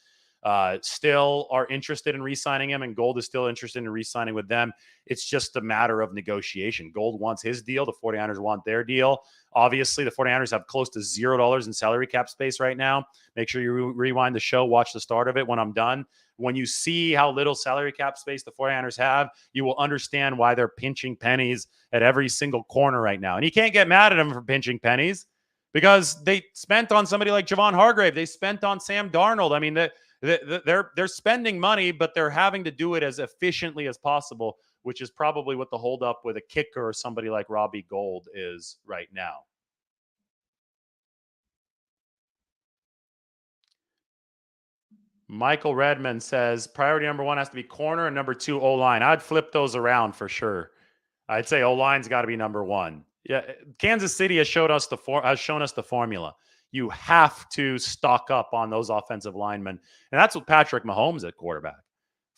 still are interested in re-signing him, and Gould is still interested in re-signing with them. It's just a matter of negotiation. Gould wants his deal. The 49ers want their deal. Obviously, the 49ers have close to $0 in salary cap space right now. Make sure you rewind the show, watch the start of it when I'm done. When you see how little salary cap space the 49ers have, you will understand why they're pinching pennies at every single corner right now. And you can't get mad at them for pinching pennies because they spent on somebody like Javon Hargrave. They spent on Sam Darnold. I mean, they're spending money, but they're having to do it as efficiently as possible, which is probably what the holdup with a kicker or somebody like Robbie Gould is right now. Michael Redmond says priority number 1 has to be corner and number 2 O-line. I'd flip those around for sure. I'd say O-line's got to be number 1. Yeah, Kansas City has shown us the formula. You have to stock up on those offensive linemen, and that's what Patrick Mahomes at quarterback.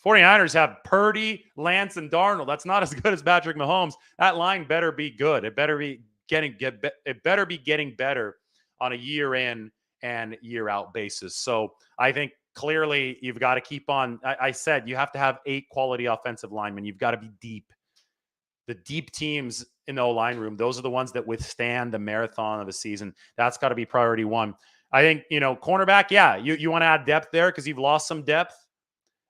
49ers have Purdy, Lance, and Darnold. That's not as good as Patrick Mahomes. That line better be good. It better be getting better on a year in and year out basis. So I think clearly you've got to keep on. I said you have to have 8 quality offensive linemen. You've got to be deep. The deep teams in the O-line room, those are the ones that withstand the marathon of a season. That's got to be priority 1. I think, cornerback, yeah, you want to add depth there because you've lost some depth.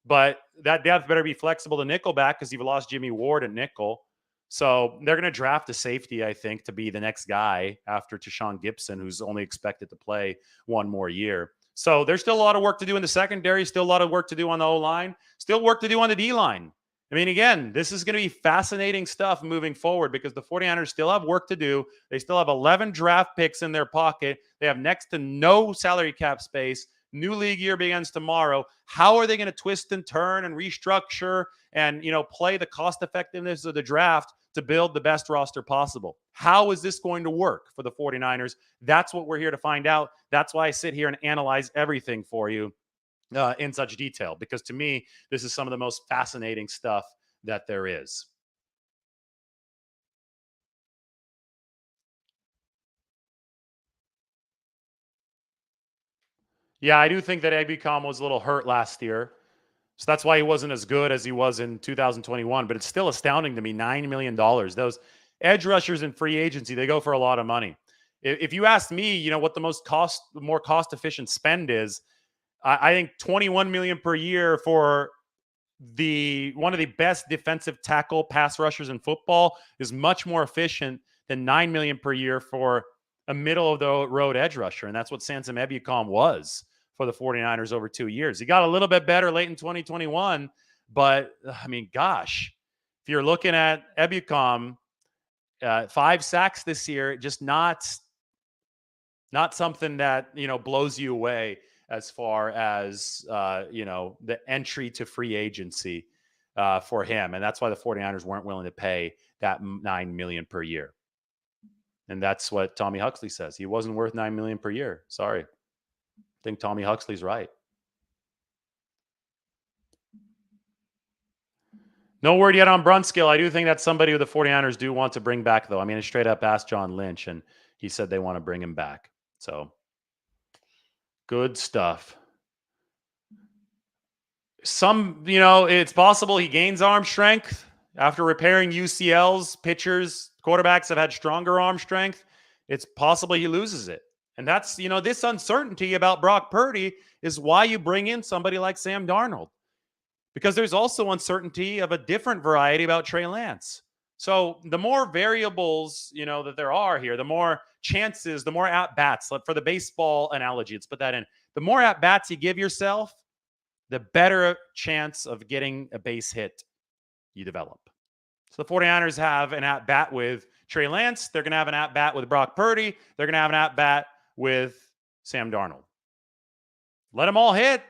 But that depth better be flexible to nickelback because you've lost Jimmy Ward at nickel. So they're going to draft a safety, I think, to be the next guy after Tashawn Gibson, who's only expected to play 1 more year. So there's still a lot of work to do in the secondary, still a lot of work to do on the O-line, still work to do on the D-line. I mean, again, this is going to be fascinating stuff moving forward because the 49ers still have work to do. They still have 11 draft picks in their pocket. They have next to no salary cap space. New league year begins tomorrow. How are they going to twist and turn and restructure and, play the cost effectiveness of the draft to build the best roster possible? How is this going to work for the 49ers? That's what we're here to find out. That's why I sit here and analyze everything for you. in such detail, because to me, this is some of the most fascinating stuff that there is. Yeah, I do think that Ebukam was a little hurt last year. So that's why he wasn't as good as he was in 2021. But it's still astounding to me, $9 million. Those edge rushers in free agency, they go for a lot of money. If you ask me, what the more cost efficient spend is, I think 21 million per year for the one of the best defensive tackle pass rushers in football is much more efficient than 9 million per year for a middle of the road edge rusher. And that's what Samson Ebukam was for the 49ers over 2 years. He got a little bit better late in 2021, but I mean, gosh, if you're looking at Ebukam, 5 sacks this year, just not something that, blows you away as far as, the entry to free agency for him. And that's why the 49ers weren't willing to pay that $9 million per year. And that's what Tommy Huxley says. He wasn't worth $9 million per year. Sorry. I think Tommy Huxley's right. No word yet on Brunskill. I do think that's somebody who the 49ers do want to bring back, though. I mean, I straight up asked John Lynch, and he said they want to bring him back. So, good stuff. It's possible he gains arm strength after repairing UCLs. Pitchers, quarterbacks have had stronger arm strength. It's possible he loses it. And that's, this uncertainty about Brock Purdy is why you bring in somebody like Sam Darnold. Because there's also uncertainty of a different variety about Trey Lance. So the more variables, that there are here, the more chances, the more at-bats. For the baseball analogy, let's put that in. The more at-bats you give yourself, the better chance of getting a base hit you develop. So the 49ers have an at-bat with Trey Lance. They're going to have an at-bat with Brock Purdy. They're going to have an at-bat with Sam Darnold. Let them all hit.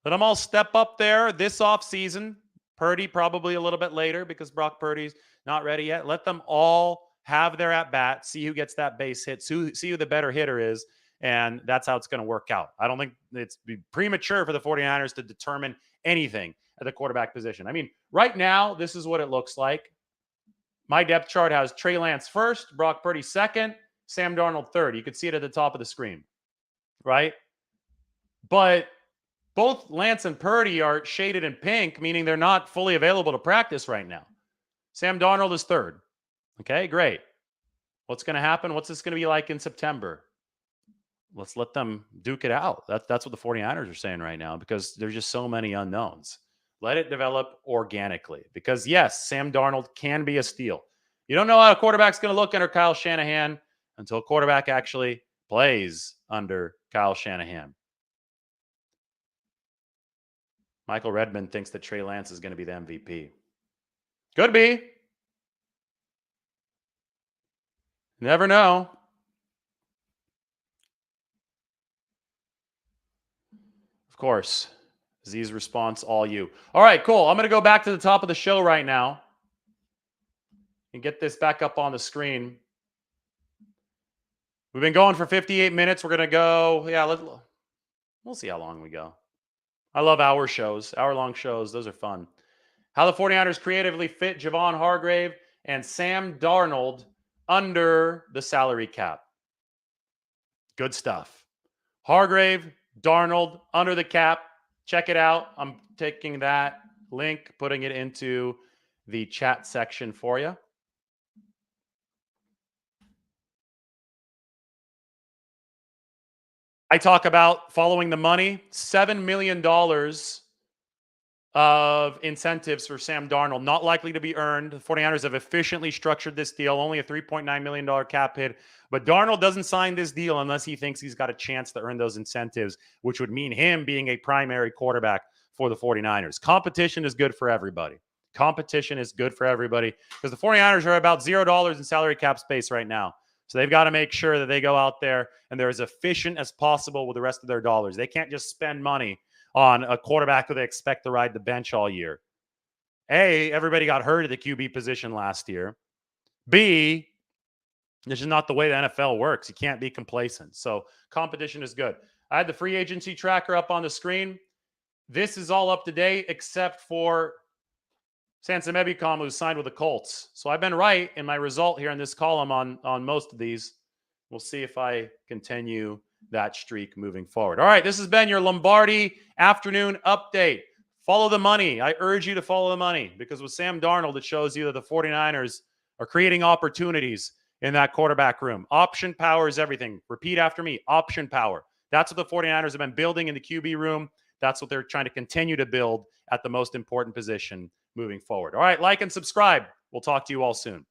Let them all step up there this offseason. Purdy probably a little bit later because Brock Purdy's not ready yet. Let them all have their at-bat, see who gets that base hit, see who the better hitter is, and that's how it's going to work out. I don't think it's premature for the 49ers to determine anything at the quarterback position. I mean, right now, this is what it looks like. My depth chart has Trey Lance first, Brock Purdy second, Sam Darnold third. You can see it at the top of the screen, right? But both Lance and Purdy are shaded in pink, meaning they're not fully available to practice right now. Sam Darnold is third. Okay, great. What's going to happen? What's this going to be like in September? Let's let them duke it out. That's what the 49ers are saying right now, because there's just so many unknowns. Let it develop organically, because yes, Sam Darnold can be a steal. You don't know how a quarterback's going to look under Kyle Shanahan until a quarterback actually plays under Kyle Shanahan. Michael Redmond thinks that Trey Lance is going to be the MVP. Could be. Never know. Of course. Z's response, all you. All right, cool. I'm going to go back to the top of the show right now and get this back up on the screen. We've been going for 58 minutes. We're going to go, we'll see how long we go. I love hour shows, hour-long shows. Those are fun. How the 49ers creatively fit Javon Hargrave and Sam Darnold under the salary cap. Good stuff. Hargrave, Darnold, under the cap. Check it out. I'm taking that link, putting it into the chat section for you. I talk about following the money, $7 million of incentives for Sam Darnold, not likely to be earned. The 49ers have efficiently structured this deal, only a $3.9 million cap hit. But Darnold doesn't sign this deal unless he thinks he's got a chance to earn those incentives, which would mean him being a primary quarterback for the 49ers. Competition is good for everybody. Competition is good for everybody because the 49ers are about $0 in salary cap space right now. So they've got to make sure that they go out there and they're as efficient as possible with the rest of their dollars. They can't just spend money on a quarterback who they expect to ride the bench all year. A, everybody got hurt at the QB position last year. B, this is not the way the NFL works. You can't be complacent. So competition is good. I had the free agency tracker up on the screen. This is all up to date except for Sansa Mebicom, who signed with the Colts. So I've been right in my result here in this column on most of these. We'll see if I continue that streak moving forward. All right, this has been your Lombardi afternoon update. Follow the money. I urge you to follow the money because with Sam Darnold, it shows you that the 49ers are creating opportunities in that quarterback room. Option power is everything. Repeat after me. Option power. That's what the 49ers have been building in the QB room. That's what they're trying to continue to build at the most important position moving forward. All right, like and subscribe. We'll talk to you all soon.